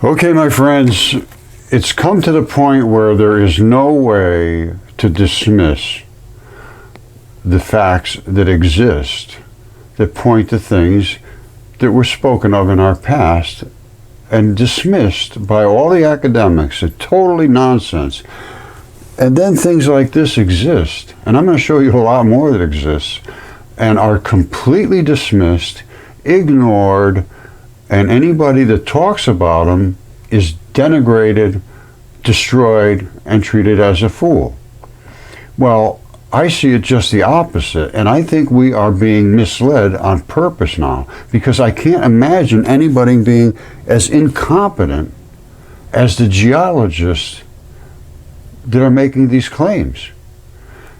Okay, my friends, it's come to the point where there is no way to dismiss the facts that exist that point to things that were spoken of in our past and dismissed by all the academics as totally nonsense. And then things like this exist, and I'm going to show you a lot more that exists, and are completely dismissed, ignored, and anybody that talks about them is denigrated, destroyed, and treated as a fool. Well, I see it just the opposite, and I think we are being misled on purpose now, because I can't imagine anybody being as incompetent as the geologists that are making these claims.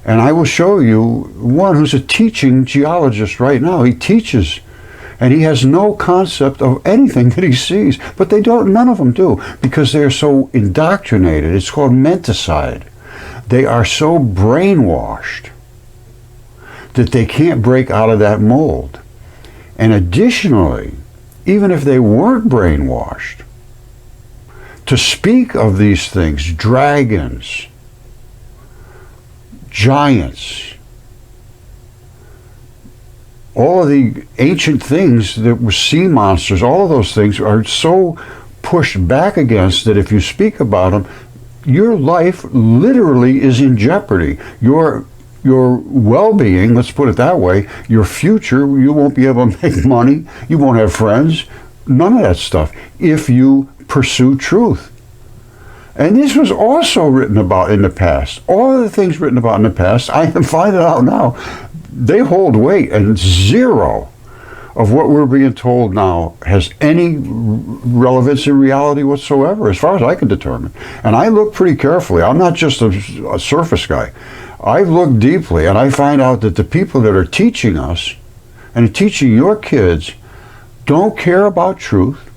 And I will show you one who's a teaching geologist right now. He teaches, and he has no concept of anything that he sees, but they don't, none of them do, because they're so indoctrinated. It's called menticide. They are so brainwashed that they can't break out of that mold. And additionally, even if they weren't brainwashed, to speak of these things, dragons, giants, all of the ancient things that were sea monsters, all of those things are so pushed back against that if you speak about them, your life literally is in jeopardy. Your well-being, let's put it that way, your future, you won't be able to make money, you won't have friends, none of that stuff, if you pursue truth. And this was also written about in the past. All of the things written about in the past, I can find it out now, they hold weight, and zero of what we're being told now has any relevance in reality whatsoever, as far as I can determine. And I look pretty carefully. I'm not just a surface guy. I've looked deeply, and I find out that the people that are teaching us and teaching your kids don't care about truth.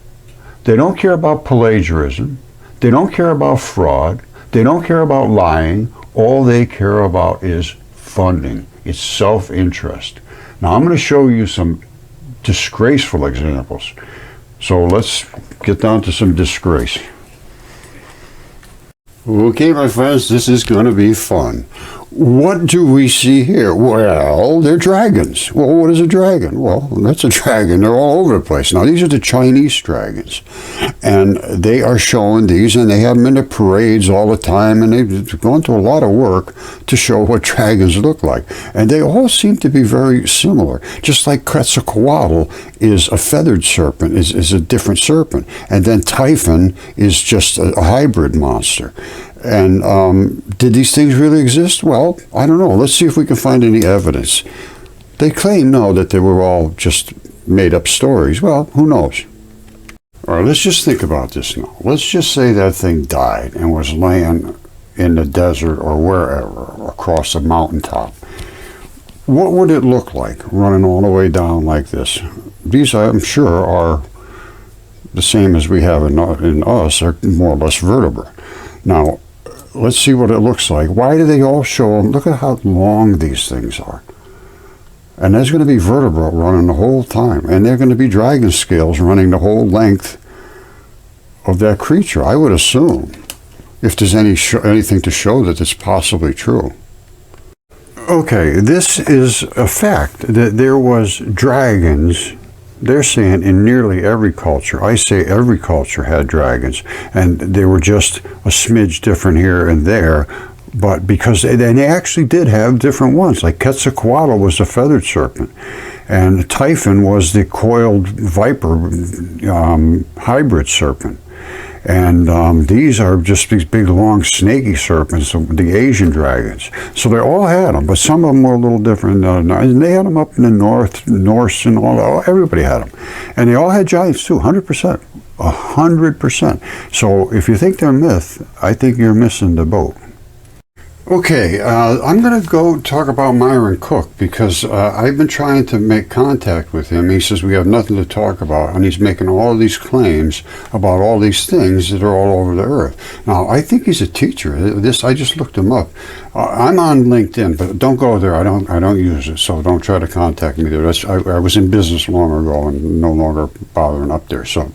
They don't care about plagiarism. They don't care about fraud. They don't care about lying. All they care about is funding. It's self-interest. Now I'm going to show you some disgraceful examples. So let's get down to some disgrace. Okay, my friends, this is going to be fun. What do we see here? Well, they're dragons. Well, what is a dragon? Well, that's a dragon. They're all over the place. Now, these are the Chinese dragons. And they are showing these, and they have them in the parades all the time, and they've gone to a lot of work to show what dragons look like. And they all seem to be very similar. Just like Quetzalcoatl is a feathered serpent, is a different serpent. And then Typhon is just a hybrid monster. And did these things really exist? Well, I don't know. Let's see if we can find any evidence. They claim, no, that they were all just made-up stories. Well, who knows? All right, let's just think about this now. Let's just say that thing died and was laying in the desert or wherever, across a mountaintop. What would it look like running all the way down like this? These, I'm sure, are the same as we have in us, are more or less vertebrate. Now, let's see what it looks like. Why do they all show them? Look at how long these things are. And there's going to be vertebrae running the whole time. And they're going to be dragon scales running the whole length of that creature, I would assume, if there's anything to show that it's possibly true. Okay, this is a fact that there was dragons, they're saying, in nearly every culture. I say every culture had dragons, and they were just a smidge different here and there, but because they actually did have different ones. Like Quetzalcoatl was a feathered serpent, and Typhon was the coiled viper hybrid serpent. And these are just these big, long, snaky serpents, the Asian dragons. So they all had them, but some of them were a little different. And they had them up in the Norse and all. Everybody had them. And they all had giants too, 100%. 100%. So if you think they're myth, I think you're missing the boat. Okay, I'm going to go talk about Myron Cook, because I've been trying to make contact with him. He says we have nothing to talk about, and he's making all of these claims about all these things that are all over the earth. Now, I think he's a teacher. I just looked him up. I'm on LinkedIn, but don't go there. I don't use it, so don't try to contact me there. I was in business long ago and no longer bothering up there. So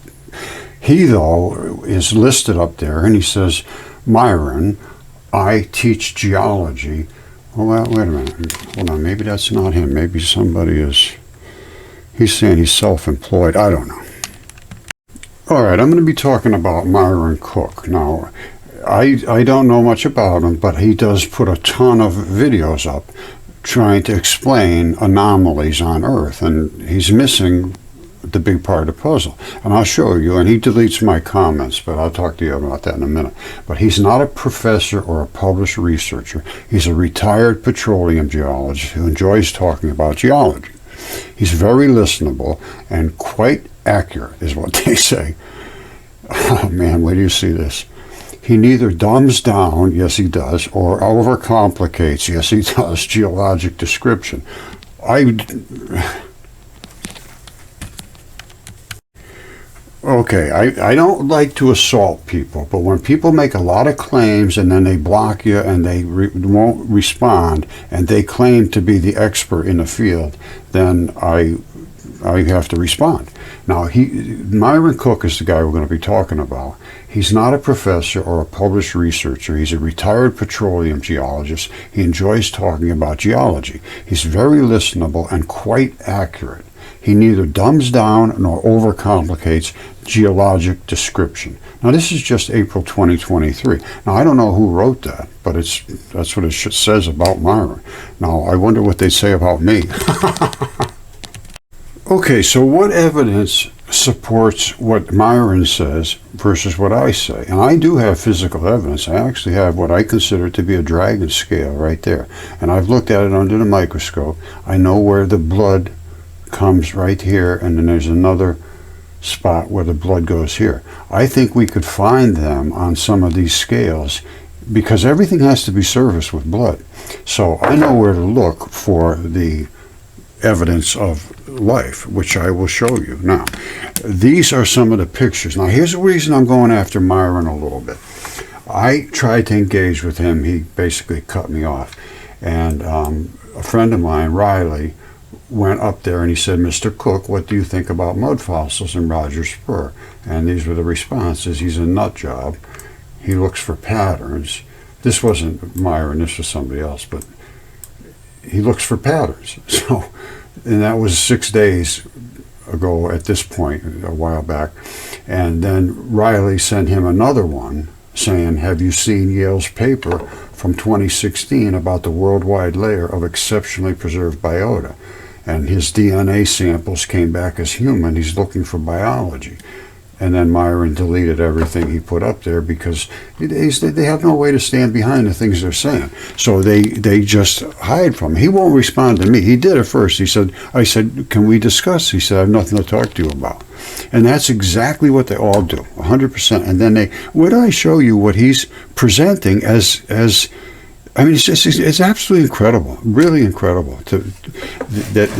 He, though, is listed up there, and he says, Myron, I teach geology. Well, wait a minute. Hold on. Maybe that's not him. Maybe somebody is... He's saying he's self-employed. I don't know. All right, I'm going to be talking about Myron Cook. Now, I don't know much about him, but he does put a ton of videos up trying to explain anomalies on Earth, and he's missing the big part of the puzzle. And I'll show you, and he deletes my comments, but I'll talk to you about that in a minute. But he's not a professor or a published researcher. He's a retired petroleum geologist who enjoys talking about geology. He's very listenable and quite accurate, is what they say. Oh man, where do you see this? He neither dumbs down, yes he does, or overcomplicates, yes he does, geologic description. Okay, I don't like to assault people, but when people make a lot of claims and then they block you and they won't respond and they claim to be the expert in the field, then I have to respond. Now, Myron Cook is the guy we're going to be talking about. He's not a professor or a published researcher. He's a retired petroleum geologist. He enjoys talking about geology. He's very listenable and quite accurate. He neither dumbs down nor overcomplicates geologic description. Now, this is just April 2023. Now, I don't know who wrote that, but that's what it says about Myron. Now, I wonder what they say about me. Okay, so what evidence supports what Myron says versus what I say? And I do have physical evidence. I actually have what I consider to be a dragon scale right there. And I've looked at it under the microscope. I know where the blood comes right here, and then there's another spot where the blood goes here. I think we could find them on some of these scales because everything has to be serviced with blood. So I know where to look for the evidence of life, which I will show you. Now, these are some of the pictures. Now, here's the reason I'm going after Myron a little bit. I tried to engage with him. He basically cut me off. And a friend of mine, Riley, went up there and he said, Mr. Cook, what do you think about mud fossils in Rogers Spur? And these were the responses. He's a nut job. He looks for patterns. This wasn't Myron, this was somebody else, but he looks for patterns. So, and that was 6 days ago at this point, a while back. And then Riley sent him another one saying, have you seen Yale's paper from 2016 about the worldwide layer of exceptionally preserved biota? And his DNA samples came back as human. He's looking for biology. And then Myron deleted everything he put up there because they have no way to stand behind the things they're saying. So they just hide from him. He won't respond to me. He did at first. I said, can we discuss? He said, I have nothing to talk to you about. And that's exactly what they all do, 100%. And then would I show you what he's presenting as I mean, it's absolutely incredible, really incredible that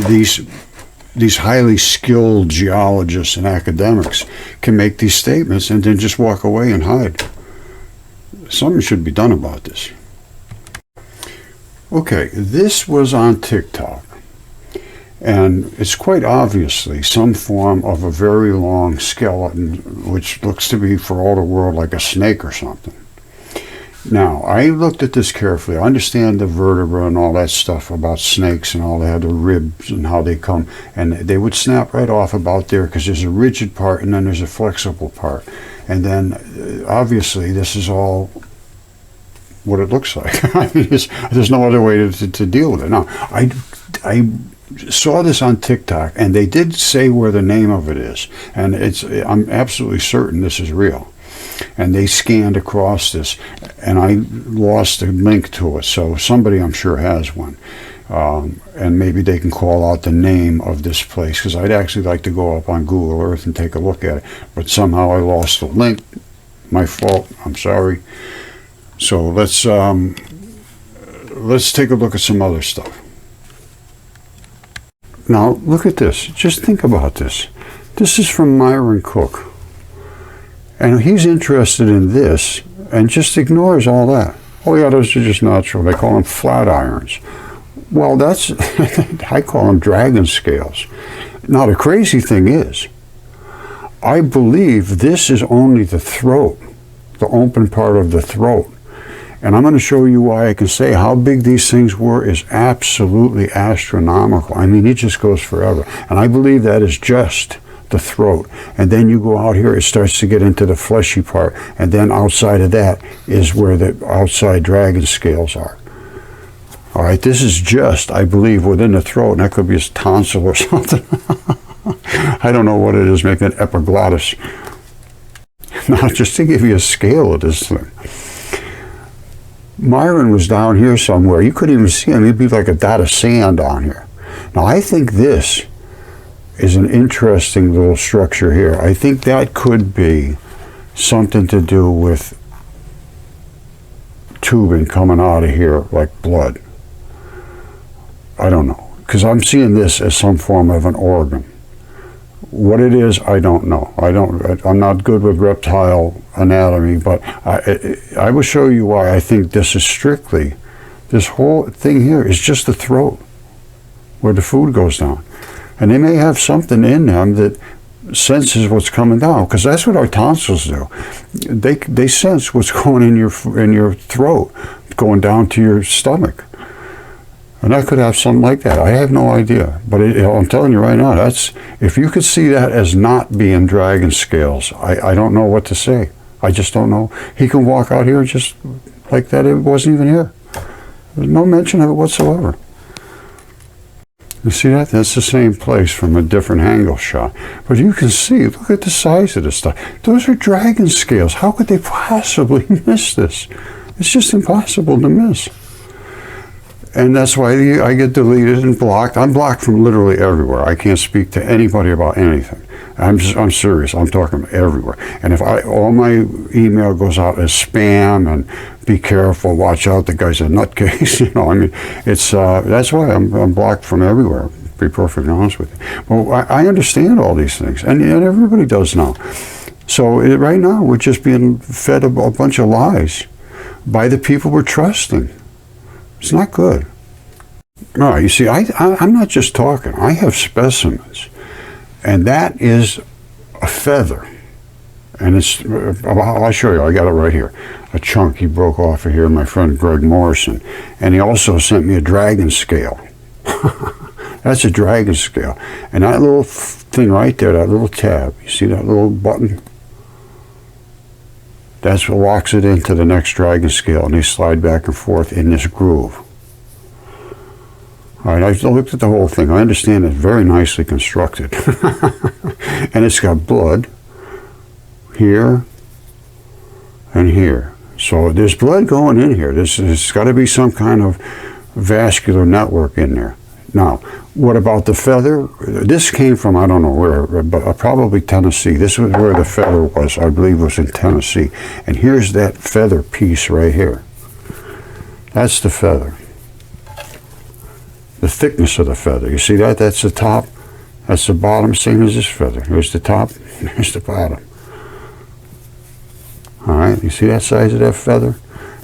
these highly skilled geologists and academics can make these statements and then just walk away and hide. Something should be done about this. Okay, this was on TikTok, and it's quite obviously some form of a very long skeleton, which looks to be for all the world like a snake or something. Now, I looked at this carefully. I understand the vertebra and all that stuff about snakes and all. They have the ribs and how they come, and they would snap right off about there because there's a rigid part and then there's a flexible part. And then, obviously, this is all what it looks like. I mean, there's no other way to deal with it. Now, I saw this on TikTok, and they did say where the name of it is, and I'm absolutely certain this is real. And they scanned across this, and I lost a link to it. So somebody, I'm sure, has one. And maybe they can call out the name of this place, because I'd actually like to go up on Google Earth and take a look at it. But somehow I lost the link. My fault. I'm sorry. So let's take a look at some other stuff. Now, look at this. Just think about this. This is from Myron Cook. And he's interested in this and just ignores all that. Oh yeah, those are just natural. They call them flat irons. Well, I call them dragon scales. Now the crazy thing is, I believe this is only the throat, the open part of the throat. And I'm going to show you why I can say how big these things were is absolutely astronomical. I mean, it just goes forever. And I believe that is just the throat. And then you go out here, it starts to get into the fleshy part. And then outside of that is where the outside dragon scales are. All right, this is just, I believe, within the throat. And that could be his tonsil or something. I don't know what it is, maybe an epiglottis. Now, just to give you a scale of this thing. Myron was down here somewhere. You couldn't even see him. He'd be like a dot of sand on here. Now, I think this is an interesting little structure here. I think that could be something to do with tubing coming out of here like blood. I don't know, because I'm seeing this as some form of an organ. What it is, I don't know. I'm not good with reptile anatomy, but I will show you why I think this is strictly, this whole thing here is just the throat where the food goes down. And they may have something in them that senses what's coming down, because that's what our tonsils do. They sense what's going in your throat, going down to your stomach. And I could have something like that. I have no idea. But I'm telling you right now, that's, if you could see that as not being dragon scales, I don't know what to say. I just don't know. He can walk out here just like that. It wasn't even here. There's no mention of it whatsoever. You see that? That's the same place from a different angle shot. But you can see, look at the size of this stuff. Those are dragon scales. How could they possibly miss this? It's just impossible to miss. And that's why I get deleted and blocked. I'm blocked from literally everywhere. I can't speak to anybody about anything. I'm serious. I'm talking everywhere. And if all my email goes out as spam and be careful, watch out, the guy's a nutcase. You know, I mean, it's that's why I'm blocked from everywhere. To be perfectly honest with you. Well, I understand all these things, and everybody does now. So right now we're just being fed a bunch of lies by the people we're trusting. It's not good. All right, you see, I'm not just talking. I have specimens. And that is a feather. And it's, I'll show you, I got it right here. A chunk he broke off of here, my friend Greg Morrison. And he also sent me a dragon scale. That's a dragon scale. And that little thing right there, that little tab, you see that little button? That's what locks it into the next dragon scale, and they slide back and forth in this groove. All right, I looked at the whole thing. I understand it's very nicely constructed. And it's got blood here and here. So there's blood going in here. There's got to be some kind of vascular network in there. Now, what about the feather? This came from, I don't know where, but probably Tennessee. This was where the feather was. I believe it was in Tennessee. And here's that feather piece right here. That's the feather. The thickness of the feather. You see that? That's the top. That's the bottom, same as this feather. Here's the top, here's the bottom. All right, you see that size of that feather?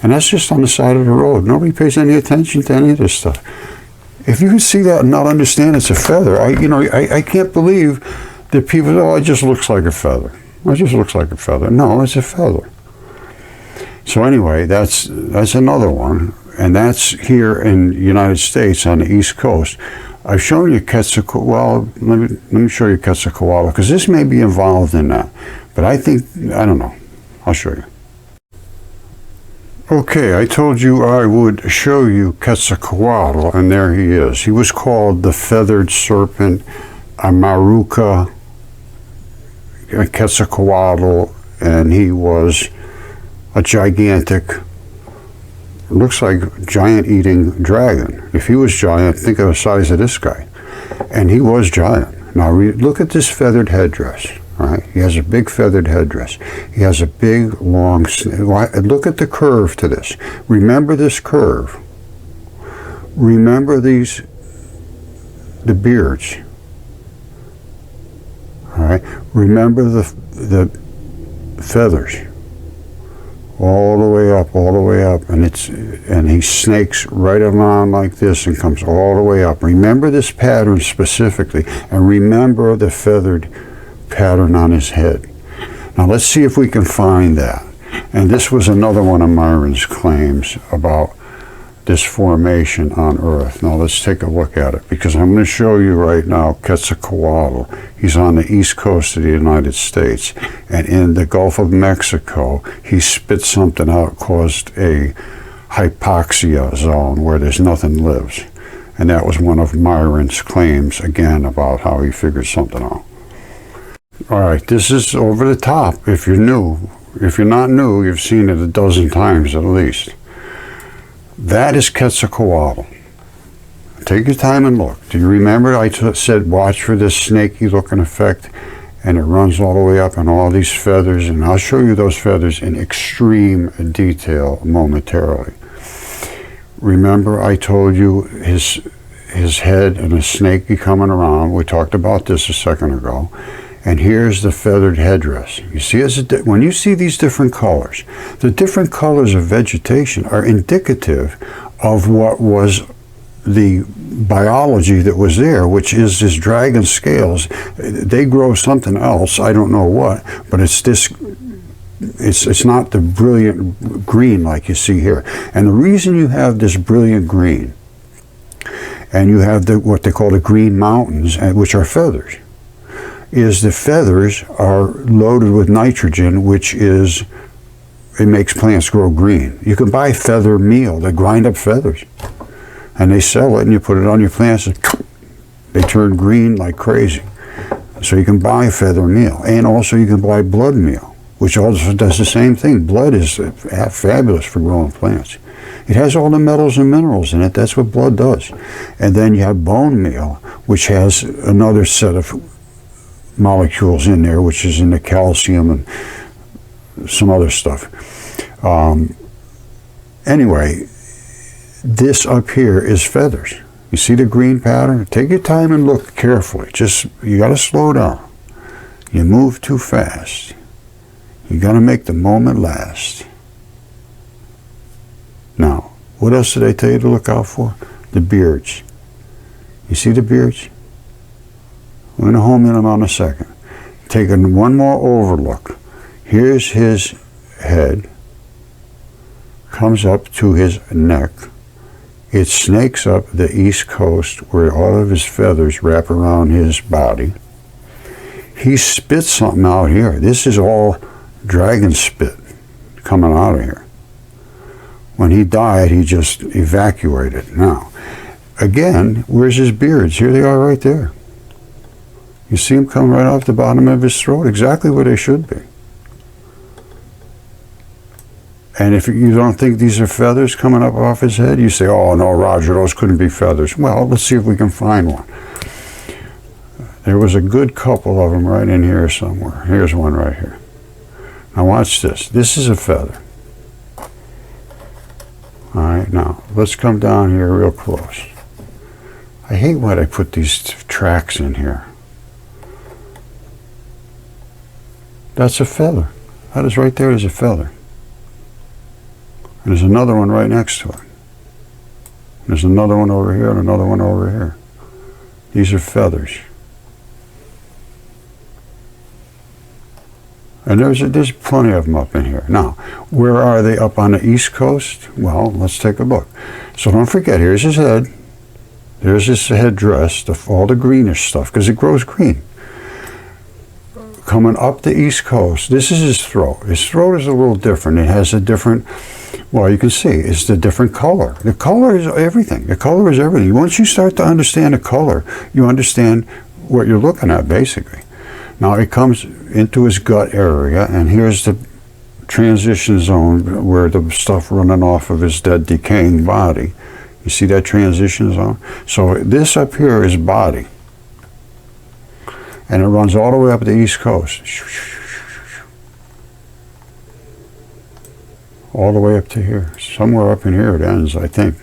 And that's just on the side of the road. Nobody pays any attention to any of this stuff. If you can see that and not understand it's a feather, I can't believe that people, oh, it just looks like a feather. It just looks like a feather. No, it's a feather. So anyway, that's another one, and that's here in the United States on the East Coast. I've shown you Quetzalcoatl. Well, let me show you Quetzalcoatl, because this may be involved in that. But I don't know. I'll show you. Okay, I told you I would show you Quetzalcoatl, and there he is. He was called the feathered serpent, Amaruca Quetzalcoatl, and he was a gigantic, looks like giant-eating dragon. If he was giant, think of the size of this guy. And he was giant. Now look at this feathered headdress. Right? He has a big feathered headdress. He has a big, long, look at the curve to this. Remember this curve. Remember the beards. All right? Remember the feathers. All the way up, and he snakes right around like this and comes all the way up. Remember this pattern specifically, and remember the feathered pattern on his head. Now let's see if we can find that. And this was another one of Myron's claims about this formation on Earth. Now let's take a look at it, because I'm going to show you right now Quetzalcoatl. He's on the east coast of the United States, and in the Gulf of Mexico he spit something out, caused a hypoxia zone where there's nothing lives. And that was one of Myron's claims, again, about how he figured something out. All right, this is over the top if you're new. If you're not new, you've seen it a dozen times at least. That is Quetzalcoatl. Take your time and look. Do you remember I said watch for this snaky looking effect, and it runs all the way up and all these feathers, and I'll show you those feathers in extreme detail momentarily. Remember I told you his head and a snake be coming around. We talked about this a second ago. And here's the feathered headdress. You see, when you see these different colors, the different colors of vegetation are indicative of what was the biology that was there, which is this dragon scales. They grow something else, I don't know what, but it's this. It's not the brilliant green like you see here. And the reason you have this brilliant green, and you have what they call the green mountains, which are feathers, is the feathers are loaded with nitrogen, which is, it makes plants grow green. You can buy feather meal. They grind up feathers and they sell it, and you put it on your plants and they turn green like crazy. So you can buy feather meal, and also you can buy blood meal, which also does the same thing. Blood is fabulous for growing plants. It has all the metals and minerals in it. That's what blood does. And then you have bone meal, which has another set of molecules in there, which is in the calcium and some other stuff. Anyway, this up here is feathers. You see the green pattern? Take your time and look carefully. You got to slow down. You move too fast. You got to make the moment last. Now, what else did I tell you to look out for? The beards. You see the beards? We're going to home in on a second. Taking one more overlook. Here's his head. Comes up to his neck. It snakes up the east coast where all of his feathers wrap around his body. He spits something out here. This is all dragon spit coming out of here. When he died, he just evacuated. Now, again, where's his beards? Here they are right there. You see them come right off the bottom of his throat, exactly where they should be. And if you don't think these are feathers coming up off his head, you say, oh no, Roger, those couldn't be feathers. Well, let's see if we can find one. There was a good couple of them right in here somewhere. Here's one right here. Now watch this. This is a feather. All right, now let's come down here real close. I hate when I put these tracks in here. That's a feather. That is right there is a feather. And there's another one right next to it. There's another one over here and another one over here. These are feathers. And there's plenty of them up in here. Now, where are they up on the East Coast? Well, let's take a look. So don't forget, here's his head. There's his headdress, all the greenish stuff, because it grows green. Coming up the East Coast, this is his throat. His throat is a little different. It has a different, well, you can see, it's the different color. The color is everything. The color is everything. Once you start to understand the color, you understand what you're looking at, basically. Now, it comes into his gut area, and here's the transition zone where the stuff running off of his dead, decaying body. You see that transition zone? So this up here is body. And it runs all the way up the East Coast. All the way up to here. Somewhere up in here it ends, I think.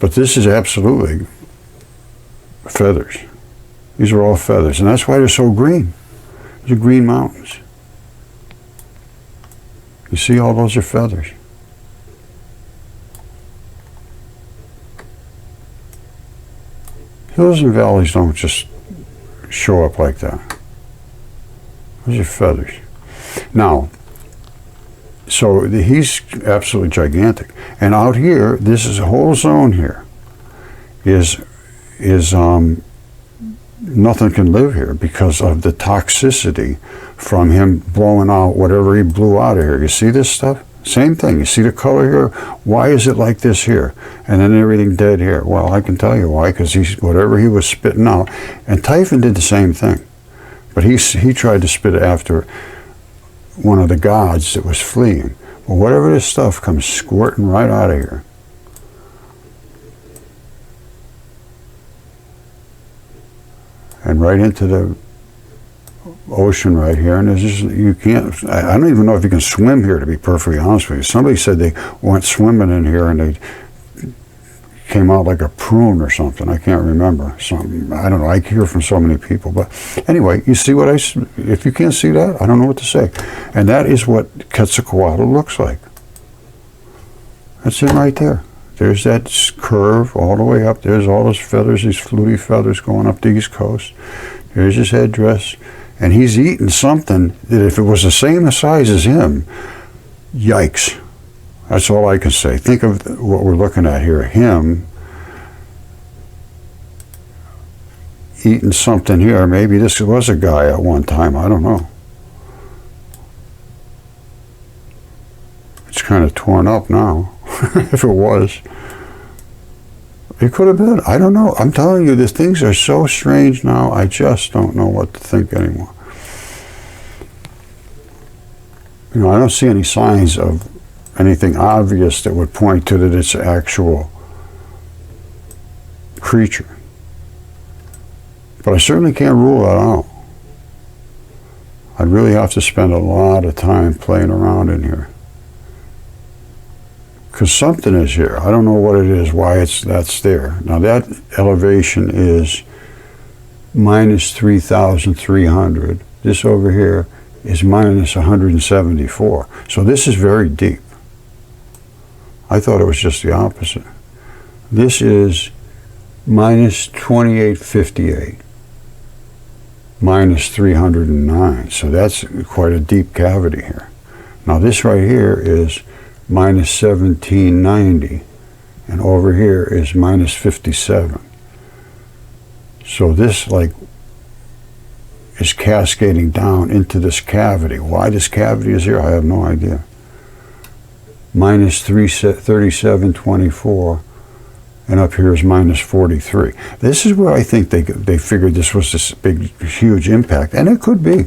But this is absolutely feathers. These are all feathers. And that's why they're so green. These are green mountains. You see, all those are feathers. Hills and valleys don't just, show up like that. Those are feathers. Now, so he's absolutely gigantic. And out here, this is a whole zone here. Is nothing can live here because of the toxicity from him blowing out whatever he blew out of here. You see this stuff? Same thing. You see the color here? Why is it like this here? And then everything dead here. Well, I can tell you why, because whatever he was spitting out. And Typhon did the same thing. But he tried to spit after one of the gods that was fleeing. Well, whatever this stuff comes squirting right out of here. And right into the ocean right here, and there's just, you can't, I don't even know if you can swim here, to be perfectly honest with you. Somebody said they went swimming in here and they came out like a prune or something. I can't remember. Something, I don't know, I hear from so many people. But anyway, you see what if you can't see that, I don't know what to say. And that is what Quetzalcoatl looks like. That's him right there. There's that curve all the way up. There's all those feathers, these fluty feathers going up the East Coast. There's his headdress. And he's eating something that if it was the same size as him, yikes. That's all I can say. Think of what we're looking at here. Him eating something here. Maybe this was a guy at one time. I don't know. It's kind of torn up now. If it was. It could have been. I don't know. I'm telling you, these things are so strange now, I just don't know what to think anymore. You know, I don't see any signs of anything obvious that would point to that it's an actual creature. But I certainly can't rule that out. I'd really have to spend a lot of time playing around in here. Because something is here. I don't know what it is, why that's there. Now that elevation is minus 3,300. This over here is minus 174. So this is very deep. I thought it was just the opposite. This is minus 2858. Minus 309. So that's quite a deep cavity here. Now this right here is minus 1790, and over here is minus 57. So this like is cascading down into this cavity. Why this cavity is here, I have no idea. Minus 3724, and up here is minus 43. This is where I think they figured this was this big, huge impact, and it could be.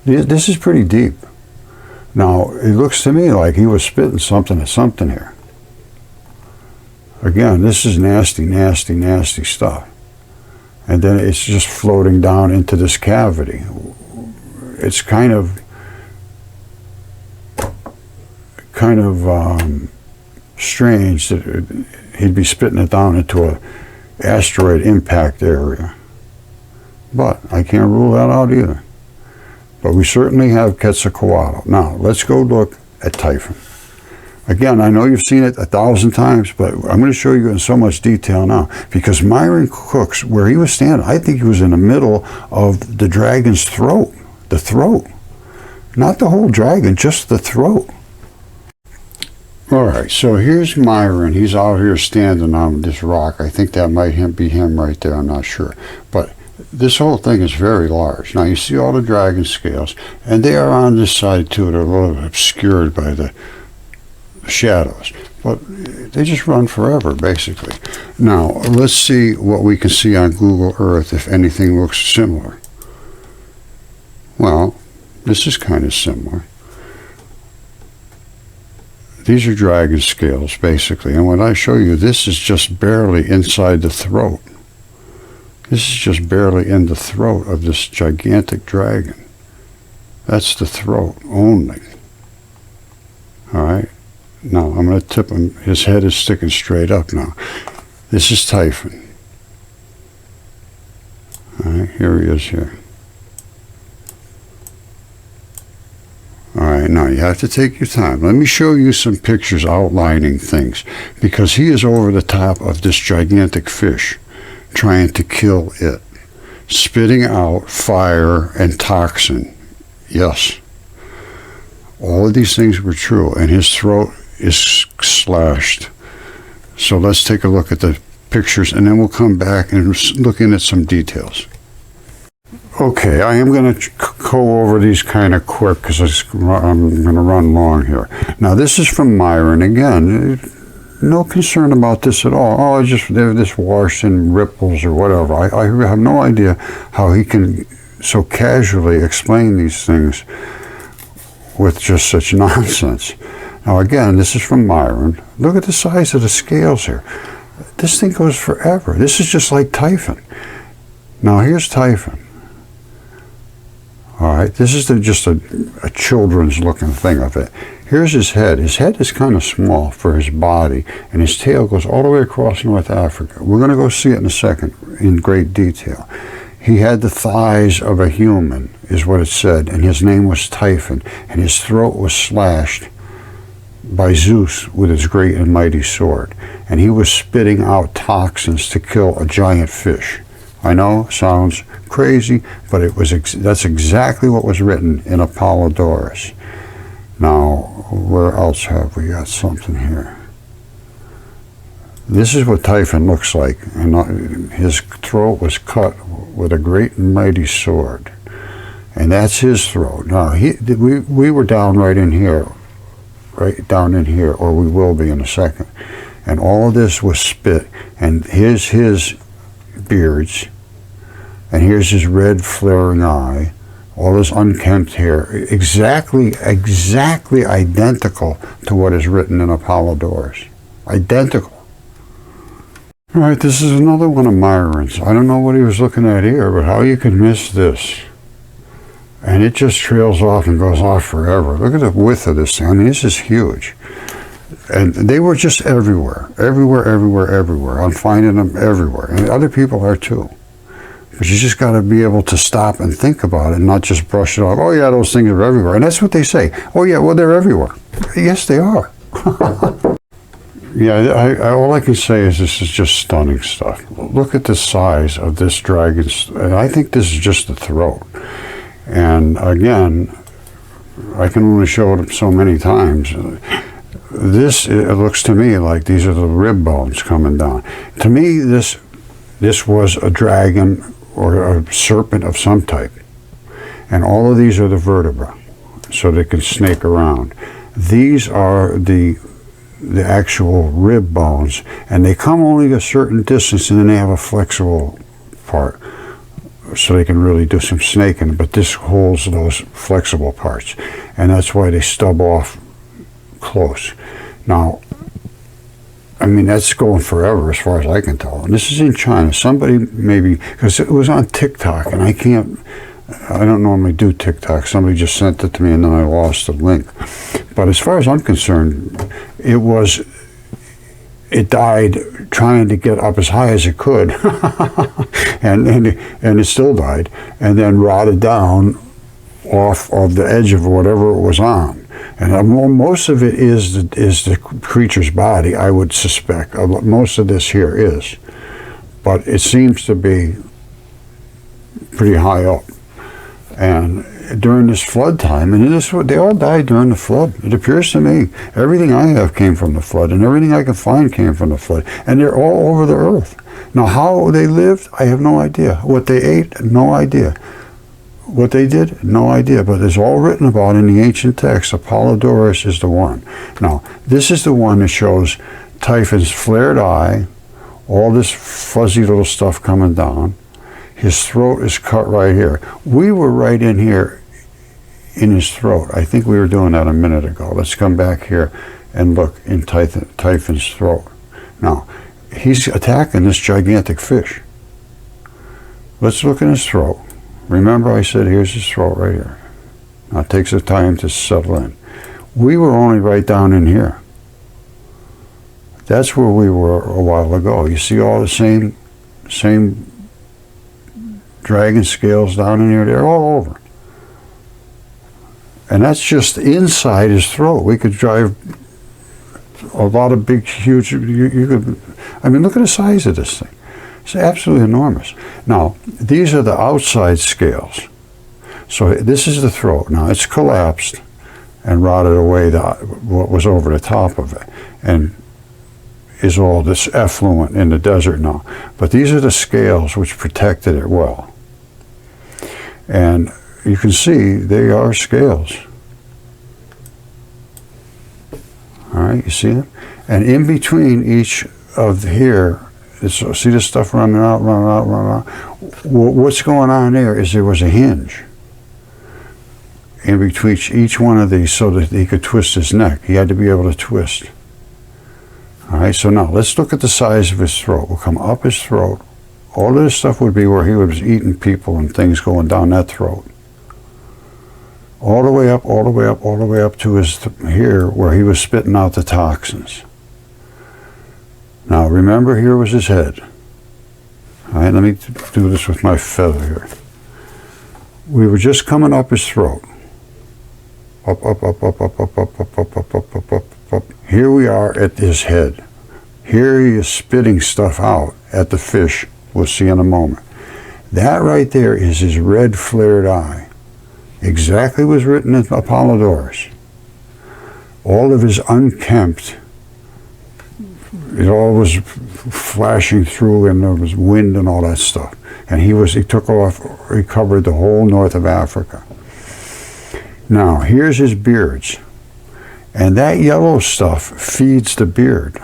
This is pretty deep. Now, it looks to me like he was spitting something at something here. Again, this is nasty, nasty, nasty stuff. And then it's just floating down into this cavity. It's kind of strange that he'd be spitting it down into an asteroid impact area. But I can't rule that out either. But we certainly have Quetzalcoatl. Now, let's go look at Typhon. Again, I know you've seen it 1,000 times, but I'm going to show you in so much detail now. Because Myron Cook's, where he was standing, I think he was in the middle of the dragon's throat. The throat. Not the whole dragon, just the throat. All right, so here's Myron. He's out here standing on this rock. I think that might be him right there. I'm not sure. But this whole thing is very large. Now you see all the dragon scales, and they are on this side too. They're a little obscured by the shadows, but they just run forever, basically. Now let's see what we can see on Google Earth if anything looks similar. Well, this is kind of similar. These are dragon scales, basically, and when I show you, this is just barely inside the throat. This is just barely in the throat of this gigantic dragon. That's the throat only. All right. Now I'm going to tip him. His head is sticking straight up now. This is Typhon. All right. Here he is here. All right. Now you have to take your time. Let me show you some pictures outlining things, because he is over the top of this gigantic fish, trying to kill it. spitting out fire and toxin. Yes. All of these things were true, and his throat is slashed. So let's take a look at the pictures, and then we'll come back and look in at some details. Okay, I am going to go over these kind of quick because I'm going to run long here. Now, this is from Myron. Again, no concern about this at all. Oh, they're just washed in ripples or whatever. I have no idea how he can so casually explain these things with just such nonsense. Now, again, this is from Myron. Look at the size of the scales here. This thing goes forever. This is just like Typhon. Now, here's Typhon. All right, this is just a children's looking thing of it. Here's his head. His head is kind of small for his body, and his tail goes all the way across North Africa. We're going to go see it in a second in great detail. He had the thighs of a human, is what it said, and his name was Typhon, and his throat was slashed by Zeus with his great and mighty sword, and he was spitting out toxins to kill a giant fish. I know, sounds crazy, but that's exactly what was written in Apollodorus. Now, where else have we got something here? This is what Typhon looks like, and his throat was cut with a great and mighty sword, and that's his throat. Now, we were down right in here, or we will be in a second, and all of this was spit, and here's his beards, and here's his red flaring eye, all this unkempt hair, exactly identical to what is written in Apollodorus. Identical. All right, this is another one of Myron's. I don't know what he was looking at here, but how you could miss this. And it just trails off and goes off forever. Look at the width of this thing. I mean, this is huge. And they were just everywhere. Everywhere. I'm finding them everywhere. And other people are too. But you just got to be able to stop and think about it and not just brush it off. Oh, yeah, those things are everywhere. And that's what they say. Oh, yeah, well, they're everywhere. Yes, they are. Yeah, all I can say is this is just stunning stuff. Look at the size of this dragon. And I think this is just the throat. And again, I can only show it so many times. It looks to me like these are the rib bones coming down. To me, this was a dragon or a serpent of some type. And all of these are the vertebrae, so they can snake around. These are the actual rib bones, and they come only a certain distance, and then they have a flexible part, so they can really do some snaking, but this holds those flexible parts, and that's why they stub off close. Now, I mean, that's going forever as far as I can tell. And this is in China. Somebody maybe, because it was on TikTok, and I don't normally do TikTok. Somebody just sent it to me, and then I lost the link. But as far as I'm concerned, it died trying to get up as high as it could, and it still died, and then rotted down off of the edge of whatever it was on. And most of it is the creature's body, I would suspect. Most of this here is. But it seems to be pretty high up. And during this flood time, and they all died during the flood. It appears to me everything I have came from the flood, and everything I can find came from the flood. And they're all over the earth. Now, how they lived, I have no idea. What they ate, no idea. What they did, no idea, but it's all written about in the ancient text. Apollodorus is the one. Now, this is the one that shows Typhon's flared eye, all this fuzzy little stuff coming down. His throat is cut right here. We were right in here in his throat. I think we were doing that a minute ago. Let's come back here and look in Typhon's throat. Now, he's attacking this gigantic fish. Let's look in his throat. Remember I said here's his throat right here. Now it takes the time to settle in. We were only right down in here. That's where we were a while ago. You see all the same dragon scales down in here. They're all over. And that's just inside his throat. We could drive a lot of big, huge, you could, I mean, look at the size of this thing. It's absolutely enormous. Now, these are the outside scales. So this is the throat. Now, it's collapsed and rotted away what was over the top of it, and is all this effluent in the desert now. But these are the scales which protected it well. And you can see they are scales. All right, you see them? And in between each of here, see this stuff running out. What's going on there was a hinge in between each one of these so that he could twist his neck. He had to be able to twist. All right, so now let's look at the size of his throat. We'll come up his throat. All of this stuff would be where he was eating people and things going down that throat. All the way up, all the way up, all the way up to his here where he was spitting out the toxins. Now remember, here was his head. All right, let me do this with my feather here. We were just coming up his throat. Up, up, up, up, up, up, up, up, up, up, up, up, up, up. Here we are at his head. Here he is spitting stuff out at the fish. We'll see in a moment. That right there is his red flared eye. Exactly was written in Apollodorus. All of his unkempt, it all was flashing through, and there was wind and all that stuff. And he took off, he covered the whole north of Africa. Now, here's his beards. And that yellow stuff feeds the beard.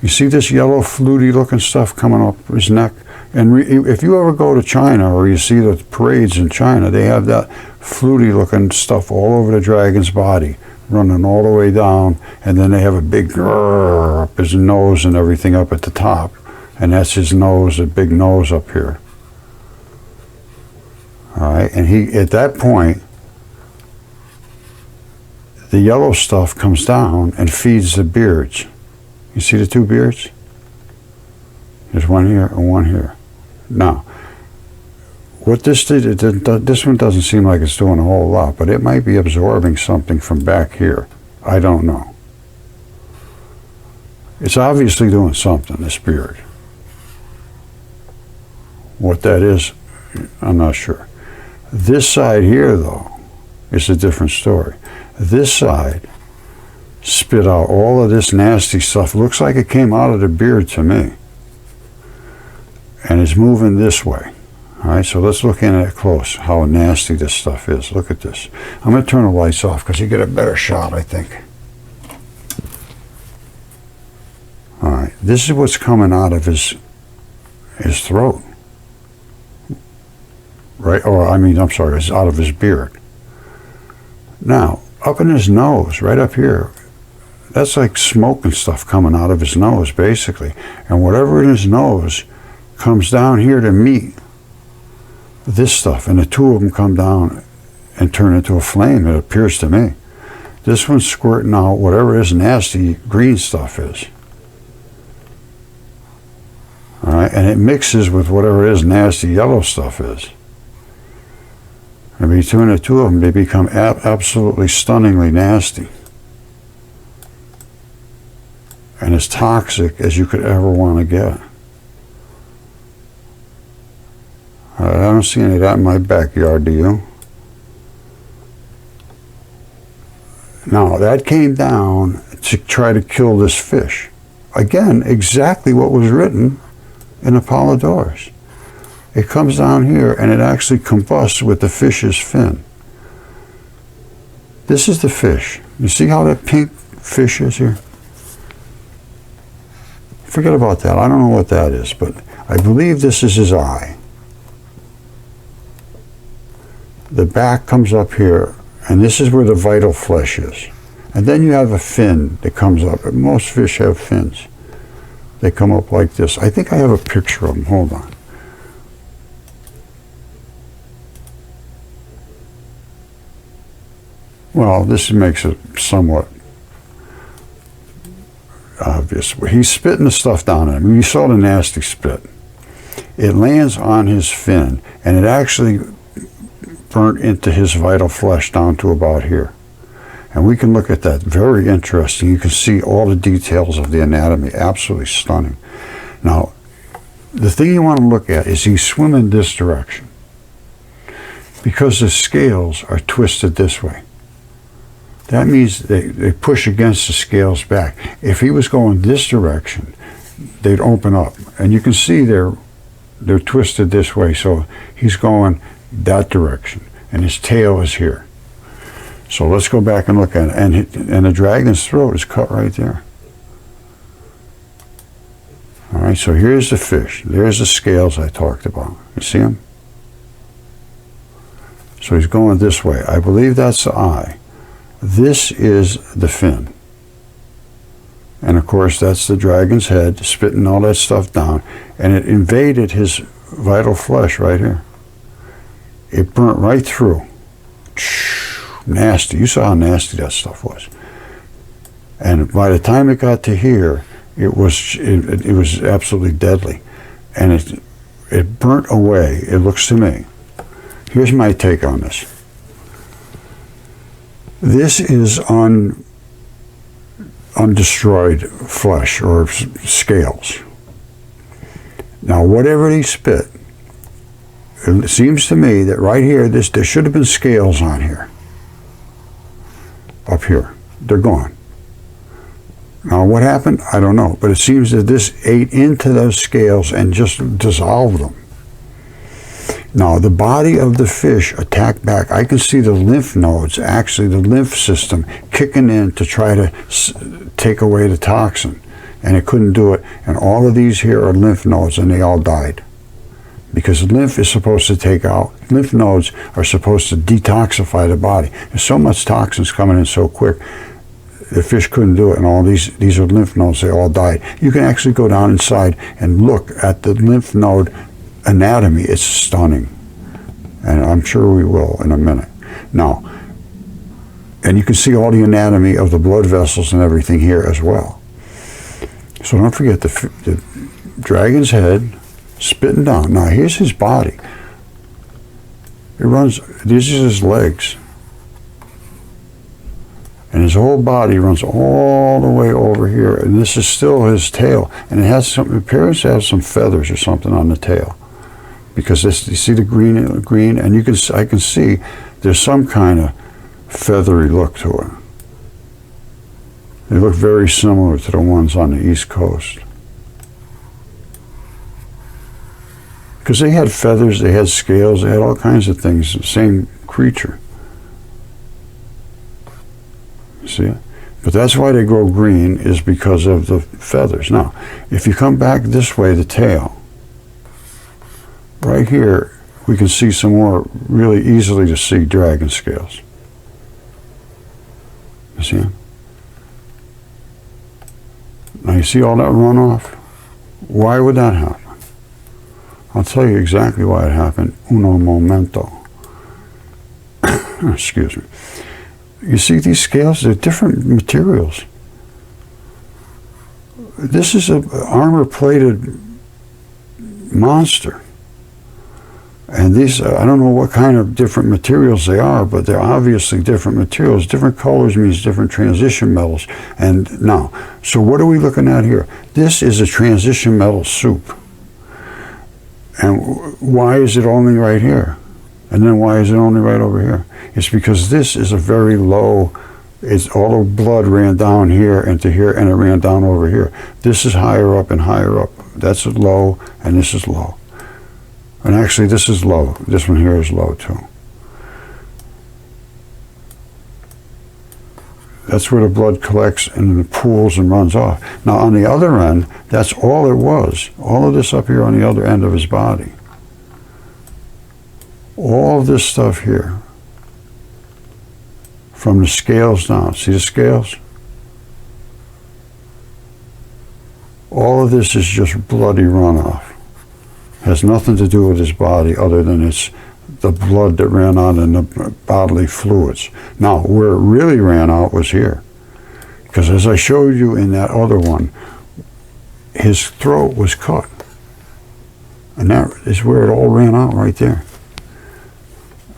You see this yellow fluty looking stuff coming up his neck? And if you ever go to China, or you see the parades in China, they have that fluty looking stuff all over the dragon's body, running all the way down, and then they have a big grrr up his nose and everything up at the top. And that's his nose, a big nose up here. All right, and at that point, the yellow stuff comes down and feeds the beards. You see the two beards? There's one here and one here. Now, what this did, this one doesn't seem like it's doing a whole lot, but it might be absorbing something from back here. I don't know. It's obviously doing something, this beard. What that is, I'm not sure. This side here, though, is a different story. This side spit out all of this nasty stuff. Looks like it came out of the beard to me. And it's moving this way. All right, so let's look in at it close, how nasty this stuff is. Look at this. I'm going to turn the lights off because you get a better shot, I think. All right, this is what's coming out of his throat. Right, or I'm sorry, it's out of his beard. Now, up in his nose, right up here, that's like smoke and stuff coming out of his nose, basically. And whatever in his nose comes down here to meet this stuff, and the two of them come down and turn into a flame, it appears to me. This one's squirting out whatever this nasty green stuff is. All right, and it mixes with whatever this nasty yellow stuff is. And between the two of them, they become absolutely stunningly nasty. And as toxic as you could ever want to get. I don't see any of that in my backyard, do you? Now, that came down to try to kill this fish. Again, exactly what was written in Apollodorus. It comes down here and it actually combusts with the fish's fin. This is the fish. You see how that pink fish is here? Forget about that. I don't know what that is, but I believe this is his eye. The back comes up here, and this is where the vital flesh is. And then you have a fin that comes up. Most fish have fins. They come up like this. I think I have a picture of them. Hold on. Well, this makes it somewhat obvious. He's spitting the stuff down at him. You saw the nasty spit. It lands on his fin, and it actually burnt into his vital flesh down to about here. And we can look at that. Very interesting. You can see all the details of the anatomy. Absolutely stunning. Now, the thing you want to look at is he's swimming this direction because the scales are twisted this way. That means they push against the scales back. If he was going this direction, they'd open up. And you can see they're twisted this way, so he's going that direction. And his tail is here. So let's go back and look at it. And the dragon's throat is cut right there. All right, so here's the fish. There's the scales I talked about. You see them? So he's going this way. I believe that's the eye. This is the fin. And of course, that's the dragon's head, spitting all that stuff down. And it invaded his vital flesh right here. It burnt right through. Nasty. You saw how nasty that stuff was. And by the time it got to here, it was absolutely deadly. And it burnt away, it looks to me. Here's my take on this. This is undestroyed flesh or scales. Now, whatever he spit, it seems to me that right here, there should have been scales on here. Up here. They're gone. Now, what happened? I don't know. But it seems that this ate into those scales and just dissolved them. Now, the body of the fish attacked back. I can see the lymph nodes, actually the lymph system, kicking in to try to take away the toxin. And it couldn't do it. And all of these here are lymph nodes, and they all died. Because lymph is supposed to take out, lymph nodes are supposed to detoxify the body. There's so much toxins coming in so quick, the fish couldn't do it. And all these are lymph nodes, they all died. You can actually go down inside and look at the lymph node anatomy. It's stunning. And I'm sure we will in a minute. Now, and you can see all the anatomy of the blood vessels and everything here as well. So don't forget the dragon's head spitting down. Now here's his body. It runs, these are his legs. And his whole body runs all the way over here. And this is still his tail. And it appears to have some feathers or something on the tail. Because you see the green, and I can see there's some kind of feathery look to it. They look very similar to the ones on the East Coast. Because they had feathers, they had scales, they had all kinds of things, the same creature. See it? But that's why they grow green, is because of the feathers. Now, if you come back this way, the tail, right here, we can see some more really easily to see dragon scales. You see them? Now you see all that runoff? Why would that happen? I'll tell you exactly why it happened. Uno momento. Excuse me. You see these scales? They're different materials. This is an armor-plated monster. And these, I don't know what kind of different materials they are, but they're obviously different materials. Different colors means different transition metals. And now, so what are we looking at here? This is a transition metal soup. And why is it only right here? And then why is it only right over here? It's because this is a very low, it's all the blood ran down here into here, and it ran down over here. This is higher up and higher up. That's low, and this is low. And actually, this is low. This one here is low, too. That's where the blood collects and it pools and runs off. Now, on the other end, that's all it was. All of this up here on the other end of his body. All of this stuff here. From the scales down. See the scales? All of this is just bloody runoff. Has nothing to do with his body other than it's the blood that ran out in the bodily fluids. Now, where it really ran out was here. Because as I showed you in that other one, his throat was cut. And that is where it all ran out right there.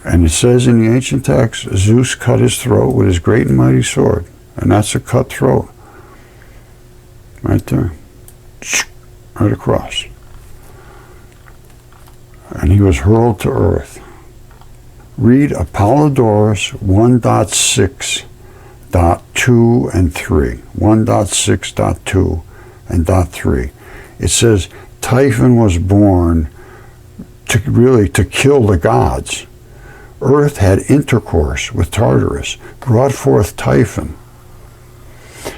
And it says in the ancient text, Zeus cut his throat with his great and mighty sword. And that's a cut throat. Right there. right across. And he was hurled to earth. Read Apollodorus 1.6.2 and 3. 1.6.2 and .3. It says Typhon was born to kill the gods. Earth had intercourse with Tartarus, brought forth Typhon.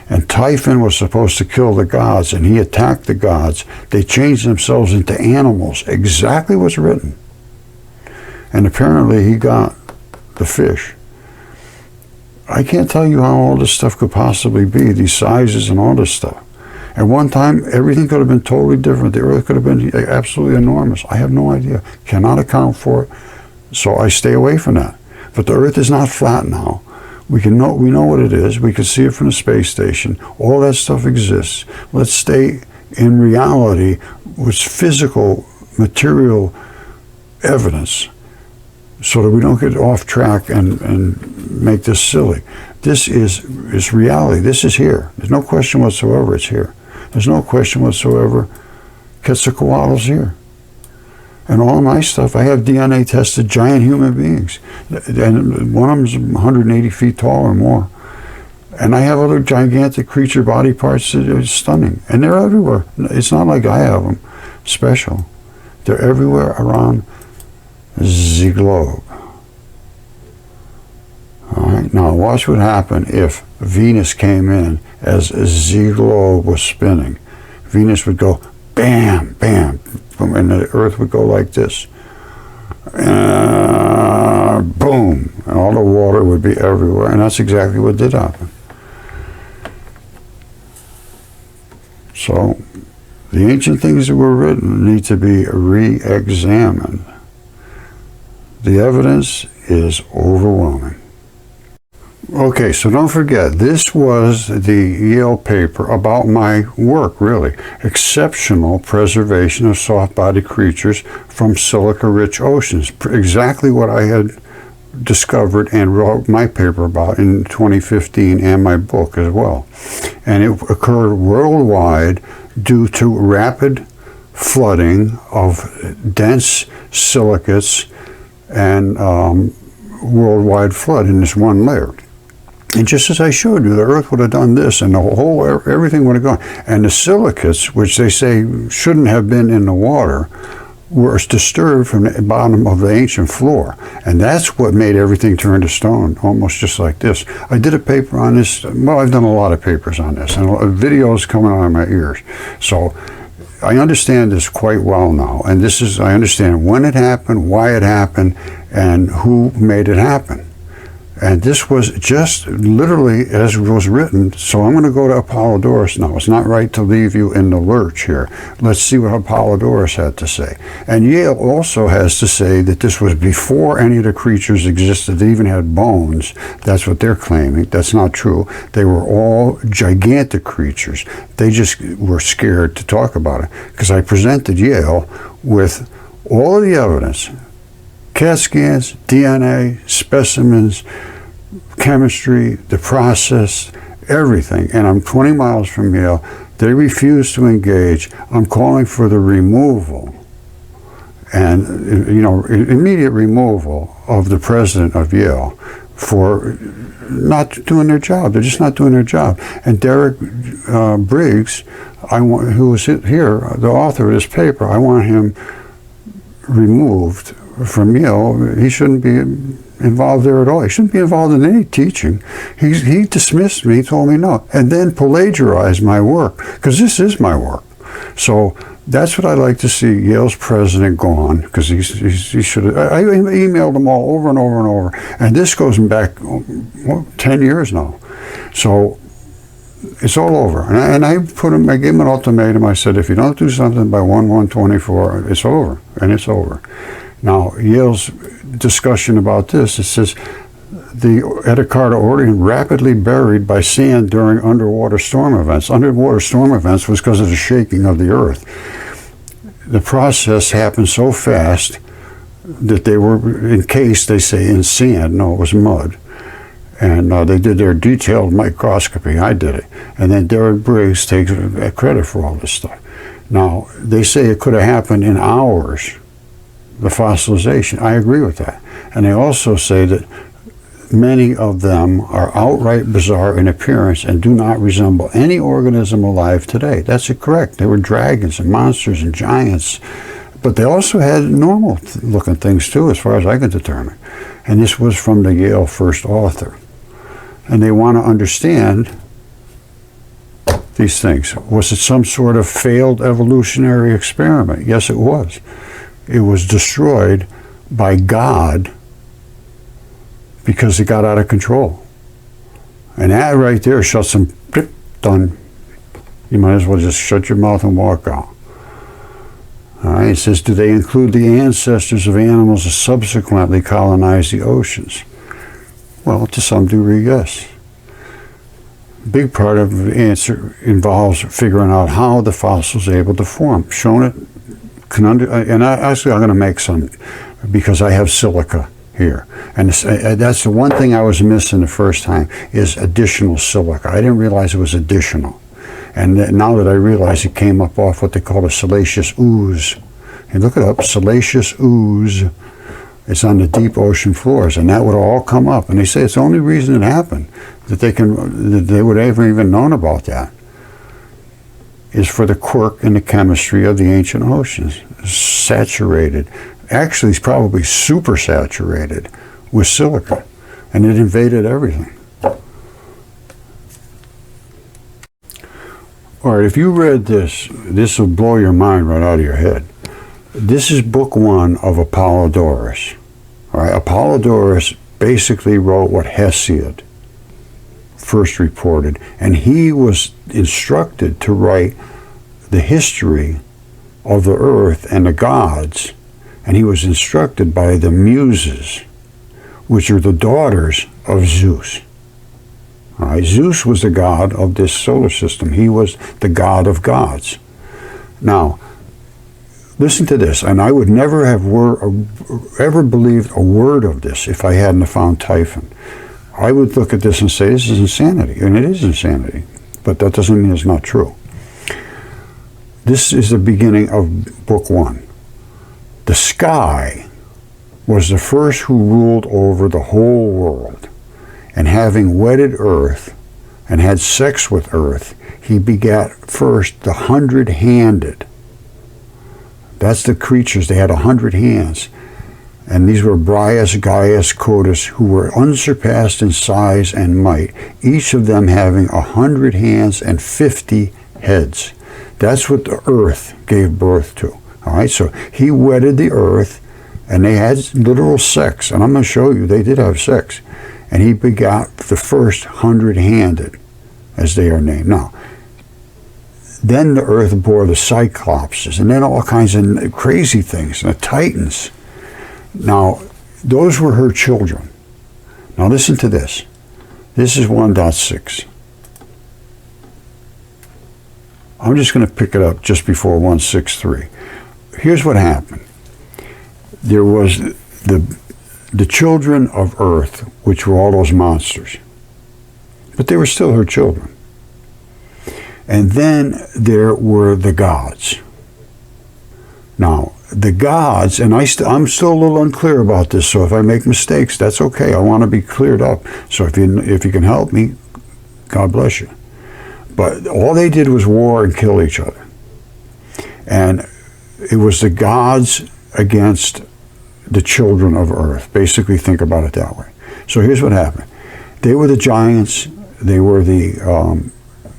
And Typhon was supposed to kill the gods, and he attacked the gods. They changed themselves into animals, exactly what's written. And apparently he got the fish. I can't tell you how all this stuff could possibly be, these sizes and all this stuff. At one time, everything could have been totally different. The earth could have been absolutely enormous. I have no idea. Cannot account for it. So I stay away from that. But the earth is not flat now. We know what it is. We can see it from the space station. All that stuff exists. Let's stay in reality with physical, material evidence so that we don't get off track and make this silly. This is reality. This is here. There's no question whatsoever it's here. There's no question whatsoever Quetzalcoatl's here. And all my stuff, I have DNA tested giant human beings. And one of them's 180 feet tall or more. And I have other gigantic creature body parts that are stunning. And they're everywhere. It's not like I have them special. They're everywhere around the globe. All right, now watch what happened if Venus came in as the globe was spinning. Venus would go bam, bam, and the Earth would go like this. Boom, and all the water would be everywhere, and that's exactly what did happen. So, the ancient things that were written need to be re-examined. The evidence is overwhelming. Okay, so don't forget, this was the Yale paper about my work, really. Exceptional preservation of soft-bodied creatures from silica-rich oceans. Exactly what I had discovered and wrote my paper about in 2015 and my book as well. And it occurred worldwide due to rapid flooding of dense silicates and worldwide flood in this one layer. And just as I showed you, the Earth would have done this, and the whole everything would have gone. And the silicates, which they say shouldn't have been in the water, were disturbed from the bottom of the ancient floor. And that's what made everything turn to stone, almost just like this. I did a paper on this. Well, I've done a lot of papers on this, and videos coming out of my ears. So I understand this quite well now. And this is, I understand when it happened, why it happened, and who made it happen. And this was just literally as it was written. So I'm going to go to Apollodorus now. It's not right to leave you in the lurch here. Let's see what Apollodorus had to say. And Yale also has to say that this was before any of the creatures existed. They even had bones. That's what they're claiming. That's not true. They were all gigantic creatures. They just were scared to talk about it. Because I presented Yale with all of the evidence. CAT scans, DNA, specimens, chemistry, the process, everything. And I'm 20 miles from Yale. They refuse to engage. I'm calling for the removal and, immediate removal of the president of Yale for not doing their job. They're just not doing their job. And Derek Briggs, who was here, the author of this paper, I want him removed from Yale. He shouldn't be involved there at all. He shouldn't be involved in any teaching. He dismissed me, told me no, and then plagiarized my work, because this is my work. So that's what I'd like to see Yale's president gone, because he should have. I emailed them all over and over and over, and this goes back 10 years now. So it's all over. And I gave him an ultimatum. I said, if you don't do something by 1/1/24, it's over, and it's over. Now, Yale's discussion about this, it says, the Eticarta Orient rapidly buried by sand during underwater storm events. Underwater storm events was because of the shaking of the earth. The process happened so fast that they were encased, they say, in sand. No, it was mud. And they did their detailed microscopy. I did it. And then Derek Briggs takes credit for all this stuff. Now, they say it could have happened in hours, the fossilization. I agree with that. And they also say that many of them are outright bizarre in appearance and do not resemble any organism alive today. That's correct. They were dragons and monsters and giants. But they also had normal looking things too, as far as I can determine. And this was from the Yale first author. And they want to understand these things. Was it some sort of failed evolutionary experiment? Yes, it was. It was destroyed by God because it got out of control. And that right there shuts them, done. You might as well just shut your mouth and walk out. All right, it says, do they include the ancestors of animals that subsequently colonized the oceans? Well, to some degree, yes. Big part of the answer involves figuring out how the fossil is able to form. Shown it, actually I'm going to make some because I have silica here. And that's the one thing I was missing the first time is additional silica. I didn't realize it was additional. And now that I realize it came up off what they call a siliceous ooze. And look it up, siliceous ooze. It's on the deep ocean floors, and that would all come up. And they say it's the only reason it happened, that they would have even known about that, is for the quirk in the chemistry of the ancient oceans. Saturated. Actually, it's probably super saturated with silica, and it invaded everything. All right, if you read this, this will blow your mind right out of your head. This is book 1 of Apollodorus. All right, Apollodorus basically wrote what Hesiod first reported, and he was instructed to write the history of the earth and the gods, and he was instructed by the Muses, which are the daughters of Zeus. All right, Zeus was the god of this solar system. He was the god of gods. Now, listen to this, and I would never have ever believed a word of this if I hadn't found Typhon. I would look at this and say, this is insanity, and it is insanity, but that doesn't mean it's not true. This is the beginning of book 1. The sky was the first who ruled over the whole world. And having wedded earth and had sex with earth, he begat first the 100-handed. That's the creatures. They had 100 hands. And these were Brias, Gaius, Codus, who were unsurpassed in size and might, each of them having 100 hands and 50 heads. That's what the earth gave birth to. All right, so he wedded the earth, and they had literal sex. And I'm going to show you, they did have sex. And he begot the first 100-handed, as they are named. Now, then the earth bore the Cyclopses, and then all kinds of crazy things, the Titans. Now, those were her children. Now listen to this. This is 1.6. I'm just going to pick it up just before 1.6.3. Here's what happened. There was the children of earth, which were all those monsters. But they were still her children. And then there were the gods. Now, the gods, and I'm still a little unclear about this, so if I make mistakes, that's okay. I want to be cleared up. So if you can help me, God bless you. But all they did was war and kill each other. And it was the gods against the children of earth. Basically, think about it that way. So here's what happened. They were the giants. They were the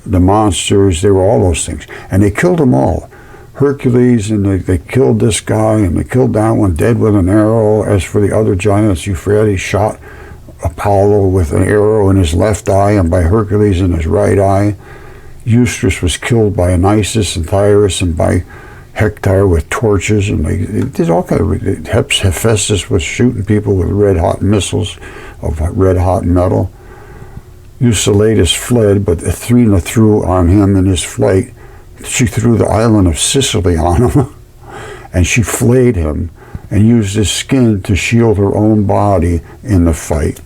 monsters. They were all those things. And they killed them all. Hercules, and they killed this guy, and they killed that one dead with an arrow. As for the other giants, Euphrates shot Apollo with an arrow in his left eye and by Hercules in his right eye. Eustace was killed by Anisus and Thyras and by Hector with torches, and they did all kind of. Hephaestus was shooting people with red-hot missiles of red-hot metal. Eucylades fled, but Athena threw on him in his flight. She threw the island of Sicily on him, and she flayed him and used his skin to shield her own body in the fight.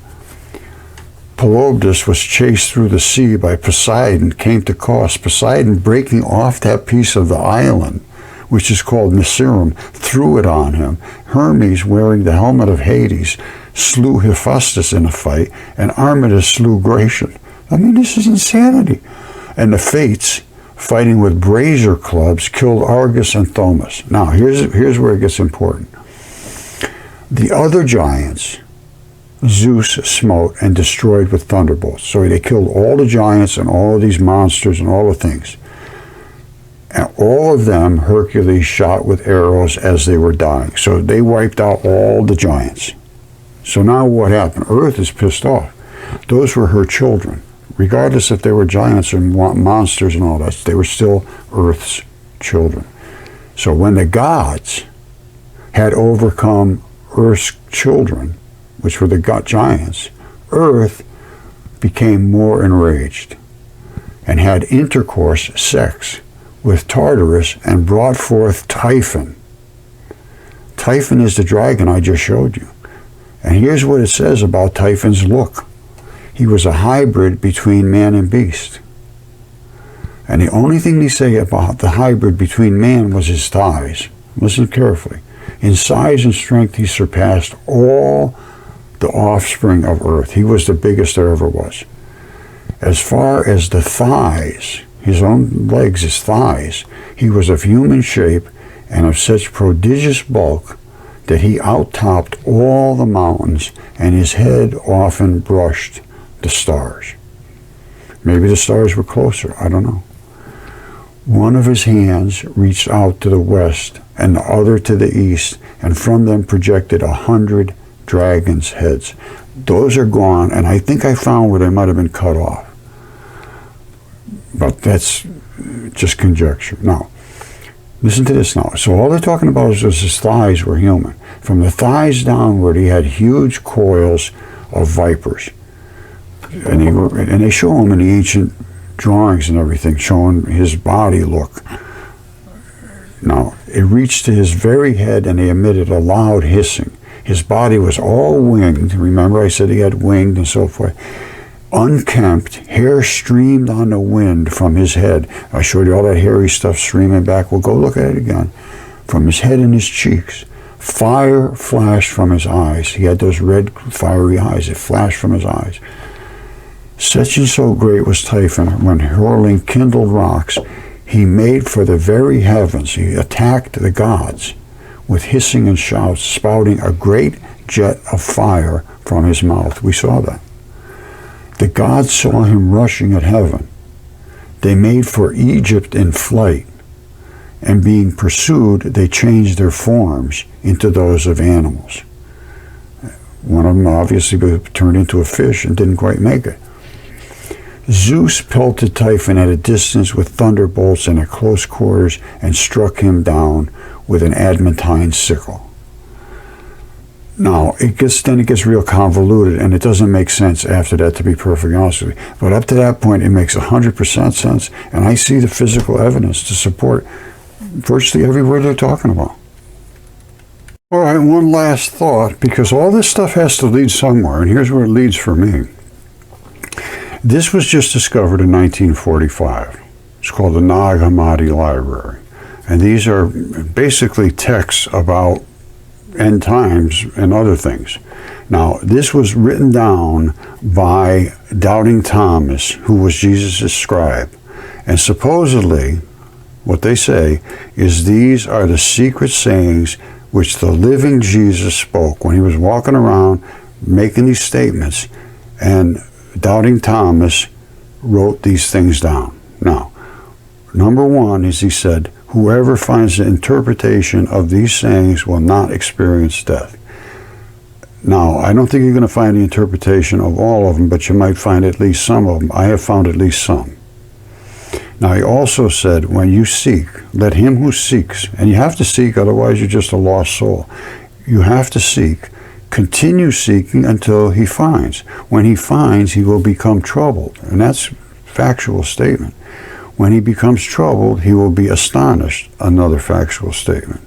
Peloponnese was chased through the sea by Poseidon, came to cost. Poseidon, breaking off that piece of the island, which is called Miserum, threw it on him. Hermes, wearing the helmet of Hades, slew Hephaestus in a fight, and Armidas slew Gratian. I mean, this is insanity. And the Fates, fighting with brazier clubs, killed Argus and Thomas. Now, here's where it gets important. The other giants, Zeus smote and destroyed with thunderbolts. So they killed all the giants and all of these monsters and all the things. And all of them Hercules shot with arrows as they were dying. So they wiped out all the giants. So now what happened? Earth is pissed off. Those were her children. Regardless if they were giants or monsters and all that, they were still Earth's children. So when the gods had overcome Earth's children, which were the giants, Earth became more enraged and had intercourse, sex, with Tartarus and brought forth Typhon. Typhon is the dragon I just showed you. And here's what it says about Typhon's look. He was a hybrid between man and beast. And the only thing they say about the hybrid between man was his thighs. Listen carefully. In size and strength, he surpassed all the offspring of Earth. He was the biggest there ever was. As far as the thighs, his own legs, his thighs, he was of human shape and of such prodigious bulk that he out-topped all the mountains, and his head often brushed the stars. Maybe the stars were closer, I don't know. One of his hands reached out to the west and the other to the east, and from them projected 100 dragons' heads. Those are gone, and I think I found where they might have been cut off. But that's just conjecture. Now, listen to this now. So all they're talking about is his thighs were human. From the thighs downward, he had huge coils of vipers. And they show him in the ancient drawings and everything, showing his body look. Now, it reached to his very head, and they emitted a loud hissing. His body was all winged. Remember I said he had winged and so forth. Unkempt, hair streamed on the wind from his head. I showed you all that hairy stuff streaming back. Well, go look at it again. From his head and his cheeks. Fire flashed from his eyes. He had those red, fiery eyes. It flashed from his eyes. Such and so great was Typhon, when hurling kindled rocks, he made for the very heavens. He attacked the gods with hissing and shouts, spouting a great jet of fire from his mouth. We saw that. The gods saw him rushing at heaven. They made for Egypt in flight, and being pursued, they changed their forms into those of animals. One of them obviously turned into a fish and didn't quite make it. Zeus pelted Typhon at a distance with thunderbolts and at close quarters, and struck him down with an adamantine sickle. Now, it gets real convoluted, and it doesn't make sense after that, to be perfectly honest with you. But up to that point, it makes 100% sense, and I see the physical evidence to support virtually every word they're talking about. All right, one last thought, because all this stuff has to lead somewhere, and here's where it leads for me. This was just discovered in 1945. It's called the Nag Hammadi Library. And these are basically texts about end times and other things. Now, this was written down by Doubting Thomas, who was Jesus' scribe. And supposedly, what they say is these are the secret sayings which the living Jesus spoke when he was walking around making these statements, and Doubting Thomas wrote these things down. Now, number one is, he said, whoever finds the interpretation of these sayings will not experience death. Now, I don't think you're going to find the interpretation of all of them, but you might find at least some of them. I have found at least some. Now, he also said, when you seek, let him who seeks, and you have to seek, otherwise you're just a lost soul. You have to seek. Continue seeking until he finds. When he finds, he will become troubled. And that's a factual statement. When he becomes troubled, he will be astonished, another factual statement,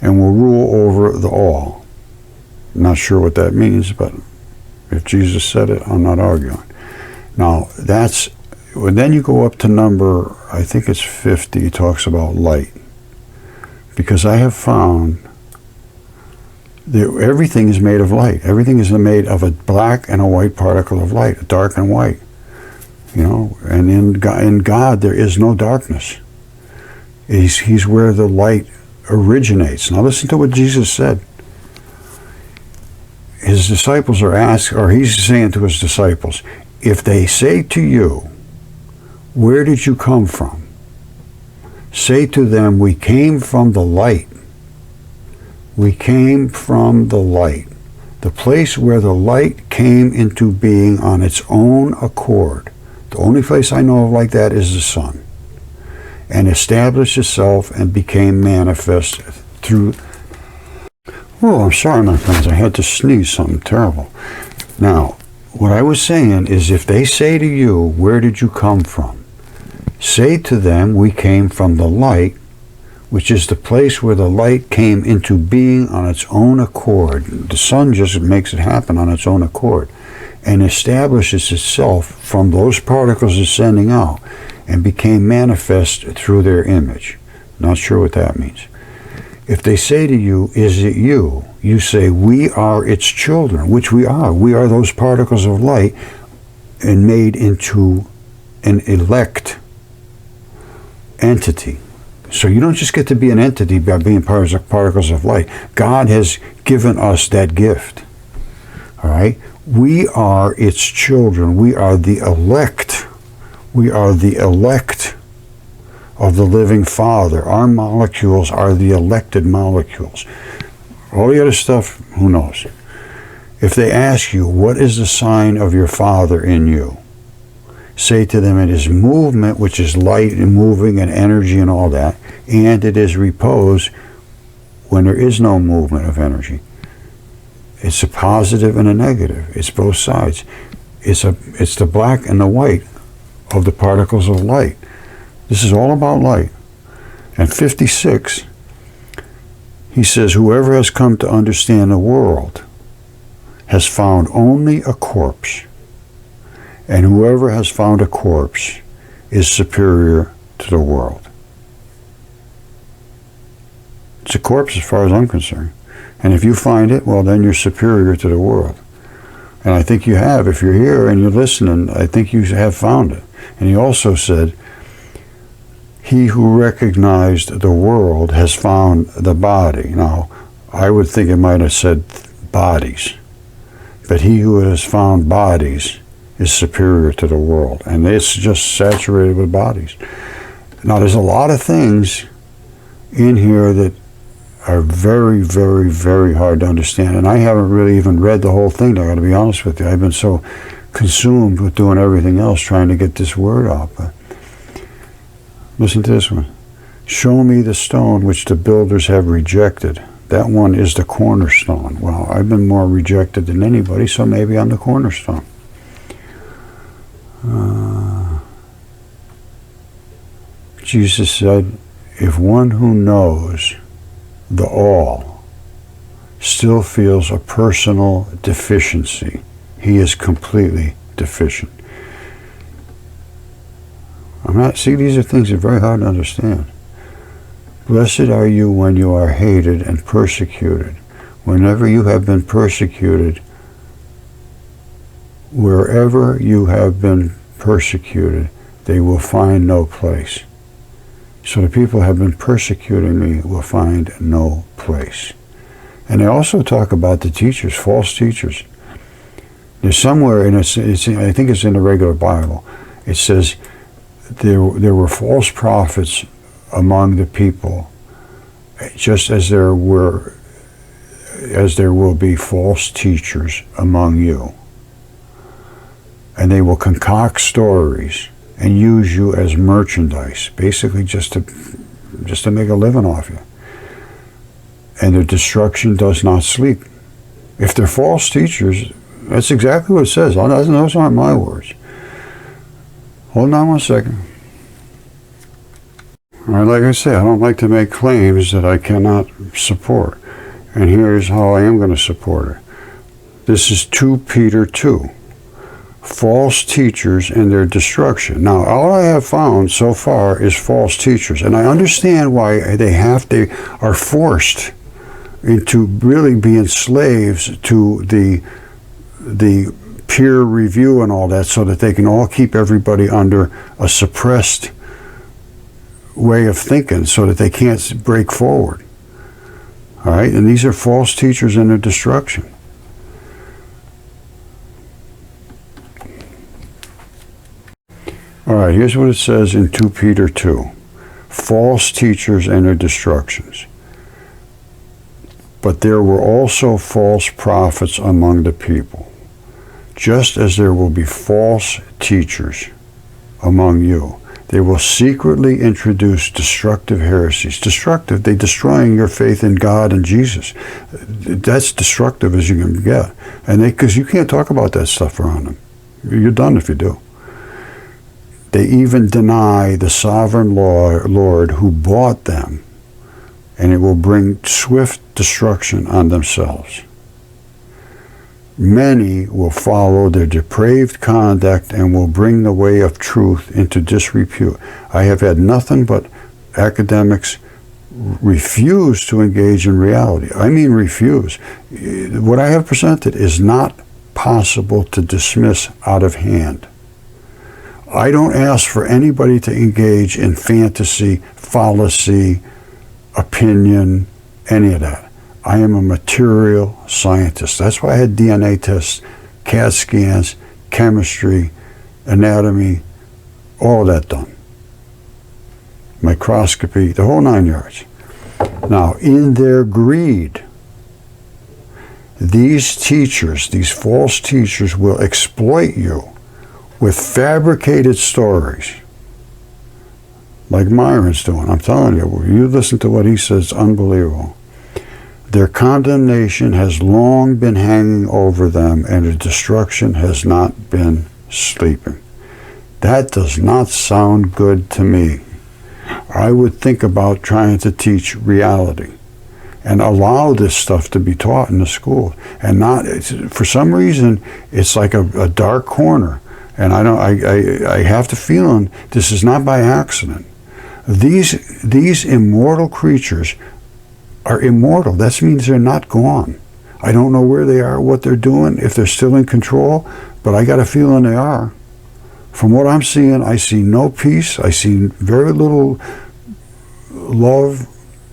and will rule over the all. I'm not sure what that means, but if Jesus said it, I'm not arguing. Now, then you go up to number, I think it's 50, it talks about light. Because I have found that everything is made of light. Everything is made of a black and a white particle of light, dark and white. And in God there is no darkness. He's where the light originates. Now listen to what Jesus said. His disciples are asked, or he's saying to his disciples, if they say to you, where did you come from? Say to them, we came from the light. We came from the light. The place where the light came into being on its own accord. The only place I know of like that is the sun. And established itself and became manifest through... Oh, I'm sorry, my friends. I had to sneeze something terrible. Now, what I was saying is if they say to you, where did you come from? Say to them, we came from the light, which is the place where the light came into being on its own accord. The sun just makes it happen on its own accord and establishes itself from those particles it's sending out and became manifest through their image. Not sure what that means. If they say to you, is it you? You say, we are its children, which we are. We are those particles of light and made into an elect entity. So you don't just get to be an entity by being particles of light. God has given us that gift. All right? We are its children. We are the elect. We are the elect of the living Father. Our molecules are the elected molecules. All the other stuff, who knows? If they ask you, what is the sign of your Father in you? Say to them, it is movement, which is light and moving and energy and all that, and it is repose when there is no movement of energy. It's a positive and a negative. It's both sides. It's the black and the white of the particles of light. This is all about light. And 56, he says, whoever has come to understand the world has found only a corpse. And whoever has found a corpse is superior to the world. It's a corpse as far as I'm concerned. And if you find it, well, then you're superior to the world. And I think you have. If you're here and you're listening, I think you have found it. And he also said, he who recognized the world has found the body. Now, I would think it might have said bodies. But he who has found bodies is superior to the world. And it's just saturated with bodies. Now, there's a lot of things in here that are very, very, very hard to understand. And I haven't really even read the whole thing, I got to be honest with you. I've been so consumed with doing everything else, trying to get this word out. But listen to this one. Show me the stone which the builders have rejected. That one is the cornerstone. Well, I've been more rejected than anybody, so maybe I'm the cornerstone. Jesus said, if one who knows the all still feels a personal deficiency, he is completely deficient. See, these are things that are very hard to understand. Blessed are you when you are hated and persecuted. Whenever you have been persecuted, wherever you have been persecuted, they will find no place. So the people who have been persecuting me will find no place. And they also talk about the teachers, false teachers. There's somewhere, and I think it's in the regular Bible, it says there were false prophets among the people, just as there will be false teachers among you. And they will concoct stories and use you as merchandise, basically just to make a living off you. And their destruction does not sleep. If they're false teachers, that's exactly what it says. Those aren't my words. Hold on one second. All right, like I say, I don't like to make claims that I cannot support. And here's how I am going to support it. This is 2 Peter 2. false teachers and their destruction. Now, all I have found so far is false teachers, and I understand why they are forced into really being slaves to the peer review and all that, so that they can all keep everybody under a suppressed way of thinking, so that they can't break forward. All right, and these are false teachers and their destruction. All right, here's what it says in 2 Peter 2. False teachers and their destructions. But there were also false prophets among the people, just as there will be false teachers among you. They will secretly introduce destructive heresies. Destructive, they're destroying your faith in God and Jesus. That's destructive as you can get. And because you can't talk about that stuff around them. You're done if you do. They even deny the sovereign Lord who bought them, and it will bring swift destruction on themselves. Many will follow their depraved conduct and will bring the way of truth into disrepute. I have had nothing but academics refuse to engage in reality. I mean refuse. What I have presented is not possible to dismiss out of hand. I don't ask for anybody to engage in fantasy, fallacy, opinion, any of that. I am a material scientist. That's why I had DNA tests, CAT scans, chemistry, anatomy, all of that done. Microscopy, the whole 9 yards. Now, in their greed, these teachers, these false teachers, will exploit you with fabricated stories, like Myron's doing. I'm telling you, you listen to what he says, it's unbelievable. Their condemnation has long been hanging over them, and their destruction has not been sleeping. That does not sound good to me. I would think about trying to teach reality and allow this stuff to be taught in the school, and not, for some reason, it's like a dark corner. And I have the feeling this is not by accident. These immortal creatures are immortal. That means they're not gone. I don't know where they are, what they're doing, if they're still in control, but I got a feeling they are. From what I'm seeing, I see no peace. I see very little love.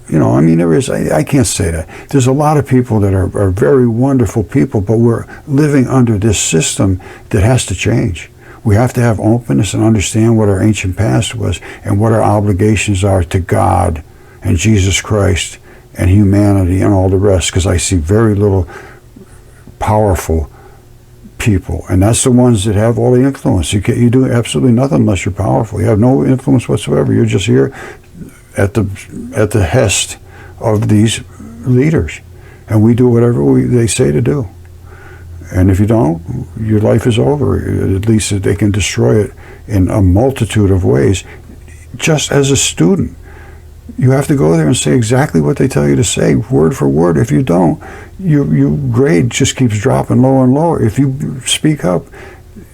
You know, I mean, there is, I can't say that. There's a lot of people that are very wonderful people, but we're living under this system that has to change. We have to have openness and understand what our ancient past was and what our obligations are to God and Jesus Christ and humanity and all the rest, because I see very little powerful people, and that's the ones that have all the influence. You do absolutely nothing unless you're powerful. You have no influence whatsoever. You're just here at the hest of these leaders, and we do whatever they say to do. And if you don't, your life is over. At least they can destroy it in a multitude of ways. Just as a student, you have to go there and say exactly what they tell you to say, word for word. If you don't, your grade just keeps dropping lower and lower. If you speak up,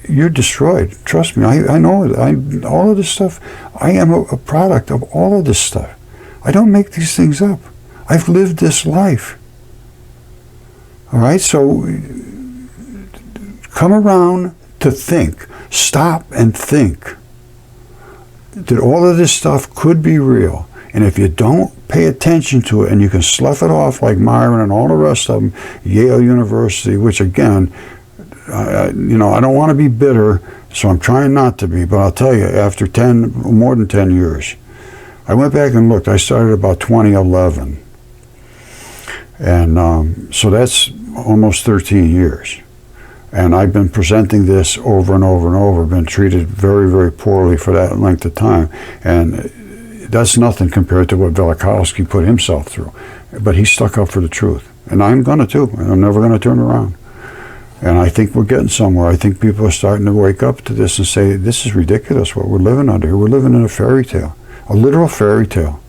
you're destroyed. Trust me, I know it. All of this stuff, I am a product of all of this stuff. I don't make these things up. I've lived this life. All right, so come around to think. Stop and think that all of this stuff could be real. And if you don't pay attention to it, and you can slough it off like Myron and all the rest of them, Yale University, which again, I don't want to be bitter, so I'm trying not to be, but I'll tell you, after more than 10 years, I went back and looked. I started about 2011. And so that's almost 13 years. And I've been presenting this over and over and over, been treated very, very poorly for that length of time. And that's nothing compared to what Velikovsky put himself through. But he stuck up for the truth. And I'm going to too. I'm never going to turn around. And I think we're getting somewhere. I think people are starting to wake up to this and say, this is ridiculous what we're living under here. We're living in a fairy tale, a literal fairy tale.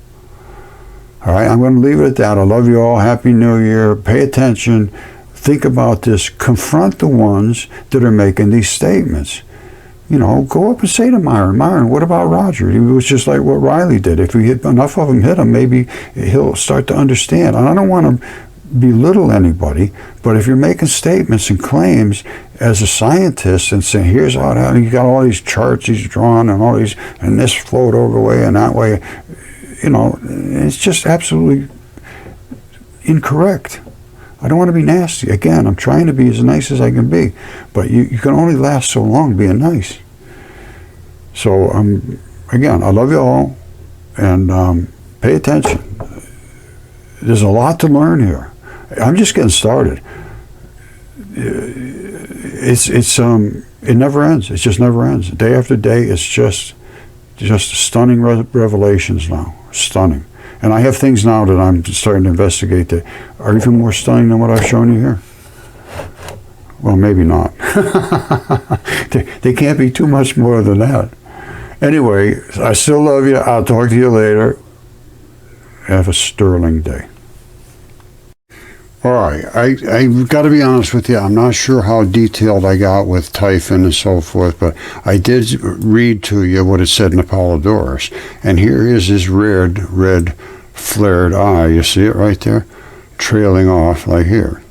All right, I'm going to leave it at that. I love you all. Happy New Year. Pay attention. think about this, confront the ones that are making these statements. You know, go up and say to Myron, what about Roger? It was just like what Riley did. If we hit enough of them hit him, maybe he'll start to understand. And I don't want to belittle anybody, but if you're making statements and claims as a scientist and saying, here's how it happened, you got all these charts he's drawn and all these, and this flowed over way and that way, you know, it's just absolutely incorrect. I don't want to be nasty. Again, I'm trying to be as nice as I can be, but you can only last so long being nice. So, again, I love you all, and pay attention. There's a lot to learn here. I'm just getting started. It never ends. It just never ends. Day after day, it's just stunning revelations now. Stunning. And I have things now that I'm starting to investigate that are even more stunning than what I've shown you here. Well, maybe not. They can't be too much more than that. Anyway, I still love you. I'll talk to you later. Have a sterling day. All right, I've got to be honest with you. I'm not sure how detailed I got with Typhon and so forth, but I did read to you what it said in Apollodorus. And here is his red flared eye. You see it right there? Trailing off like here.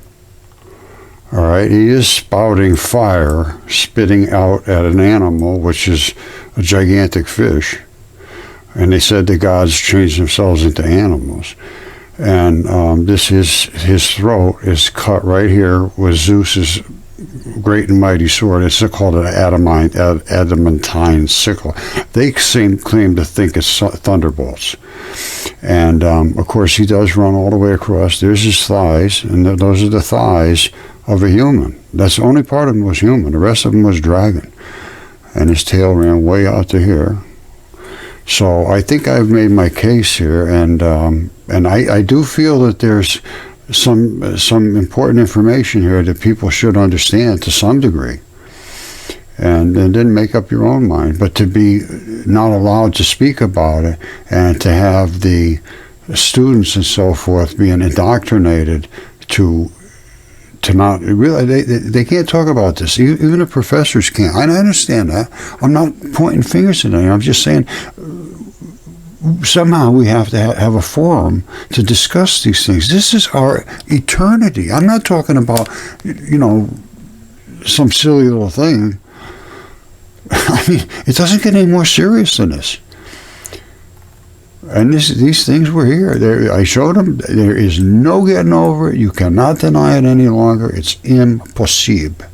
All right, he is spouting fire, spitting out at an animal, which is a gigantic fish. And they said the gods changed themselves into animals. And his throat is cut right here with Zeus's great and mighty sword. It's called an adamantine sickle. They claim to think it's thunderbolts. And, of course, he does run all the way across. There's his thighs, and those are the thighs of a human. That's the only part of him was human. The rest of him was dragon. And his tail ran way out to here. So I think I've made my case here, and I do feel that there's some important information here that people should understand to some degree, and then make up your own mind. But to be not allowed to speak about it, and to have the students and so forth being indoctrinated to not really, they can't talk about this. Even the professors can't. I understand that. I'm not pointing fingers at anyone. I'm just saying somehow we have to have a forum to discuss these things. This is our eternity. I'm not talking about, some silly little thing. I mean, it doesn't get any more serious than this. And these things were here. I showed them. There is no getting over it. You cannot deny it any longer. It's impossible.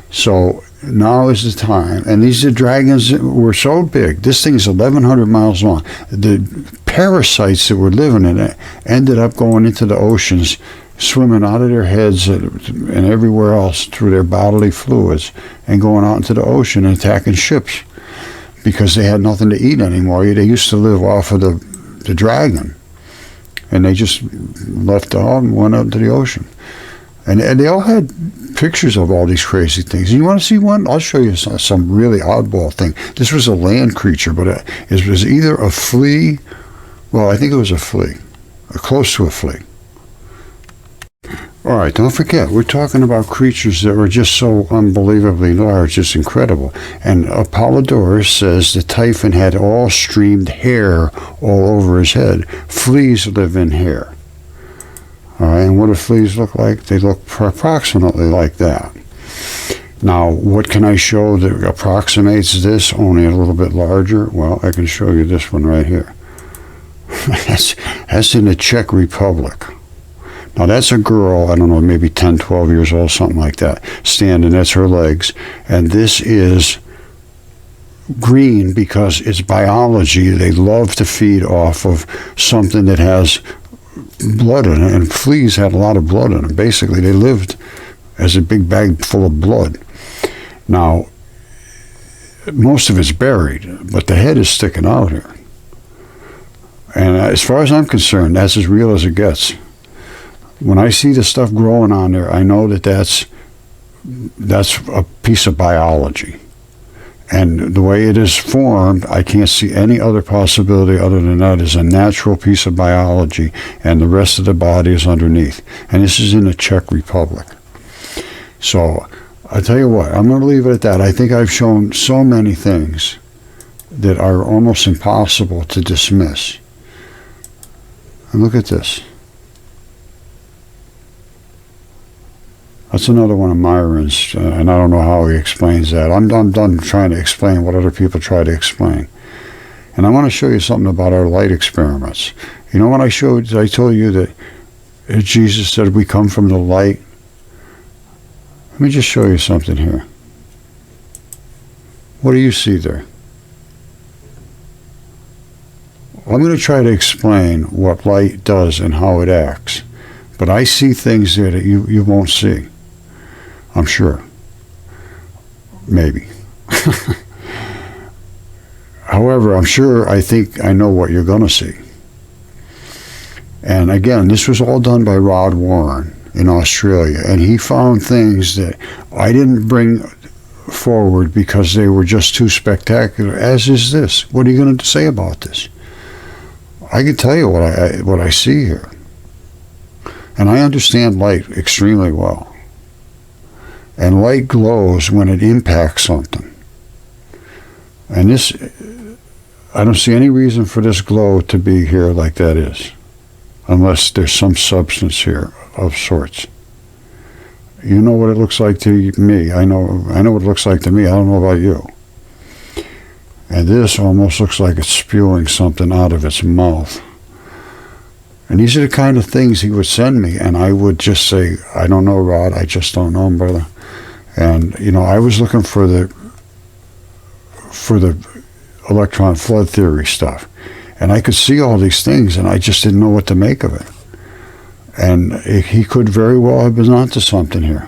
So now is the time. And these dragons were so big. This thing is 1,100 miles long. The parasites that were living in it ended up going into the oceans, swimming out of their heads and everywhere else through their bodily fluids, and going out into the ocean and attacking ships, because they had nothing to eat anymore. They used to live off of the dragon, and they just left all and went out to the ocean. And they all had pictures of all these crazy things. And you want to see one? I'll show you some really oddball thing. This was a land creature, but it was either a flea. Well, I think it was a flea, close to a flea. All right, don't forget, we're talking about creatures that were just so unbelievably large, it's incredible. And Apollodorus says that Typhon had all streamed hair all over his head. Fleas live in hair. All right, and what do fleas look like? They look approximately like that. Now, what can I show that approximates this, only a little bit larger? Well, I can show you this one right here. That's in the Czech Republic. Now, that's a girl, I don't know, maybe 10, 12 years old, something like that, standing. That's her legs. And this is green because it's biology. They love to feed off of something that has blood in it. And fleas had a lot of blood in them. Basically, they lived as a big bag full of blood. Now, most of it's buried, but the head is sticking out here. And as far as I'm concerned, that's as real as it gets. When I see the stuff growing on there, I know that that's a piece of biology. And the way it is formed, I can't see any other possibility other than that is a natural piece of biology, and the rest of the body is underneath. And this is in the Czech Republic. So I'll tell you what, I'm going to leave it at that. I think I've shown so many things that are almost impossible to dismiss. And look at this. That's another one of Myron's, and I don't know how he explains that. I'm done trying to explain what other people try to explain. And I want to show you something about our light experiments. You know when I told you that Jesus said we come from the light? Let me just show you something here. What do you see there? I'm going to try to explain what light does and how it acts. But I see things there that you won't see. I'm sure. Maybe. However, I think I know what you're going to see. And again, this was all done by Rod Warren in Australia. And he found things that I didn't bring forward because they were just too spectacular, as is this. What are you going to say about this? I can tell you what I see here. And I understand light extremely well. And light glows when it impacts something. And this, I don't see any reason for this glow to be here like that is, unless there's some substance here of sorts. You know what it looks like to me. I know what it looks like to me. I don't know about you. And this almost looks like it's spewing something out of its mouth. And these are the kind of things he would send me, and I would just say, I don't know, Rod, I just don't know, brother. And, I was looking for the electron flood theory stuff. And I could see all these things, and I just didn't know what to make of it. And he could very well have been onto something here.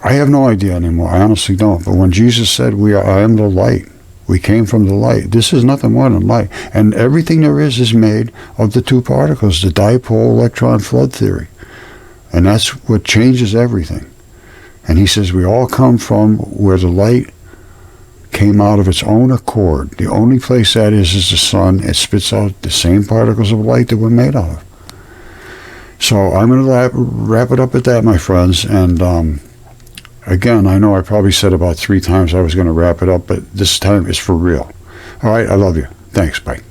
I have no idea anymore. I honestly don't. But when Jesus said, I am the light, we came from the light. This is nothing more than light. And everything there is made of the two particles, the dipole electron flood theory. And that's what changes everything. And he says we all come from where the light came out of its own accord. The only place that is the sun. It spits out the same particles of light that we're made out of. So I'm going to wrap it up at that, my friends. And again, I know I probably said about 3 times I was going to wrap it up, but this time it's for real. All right, I love you. Thanks. Bye.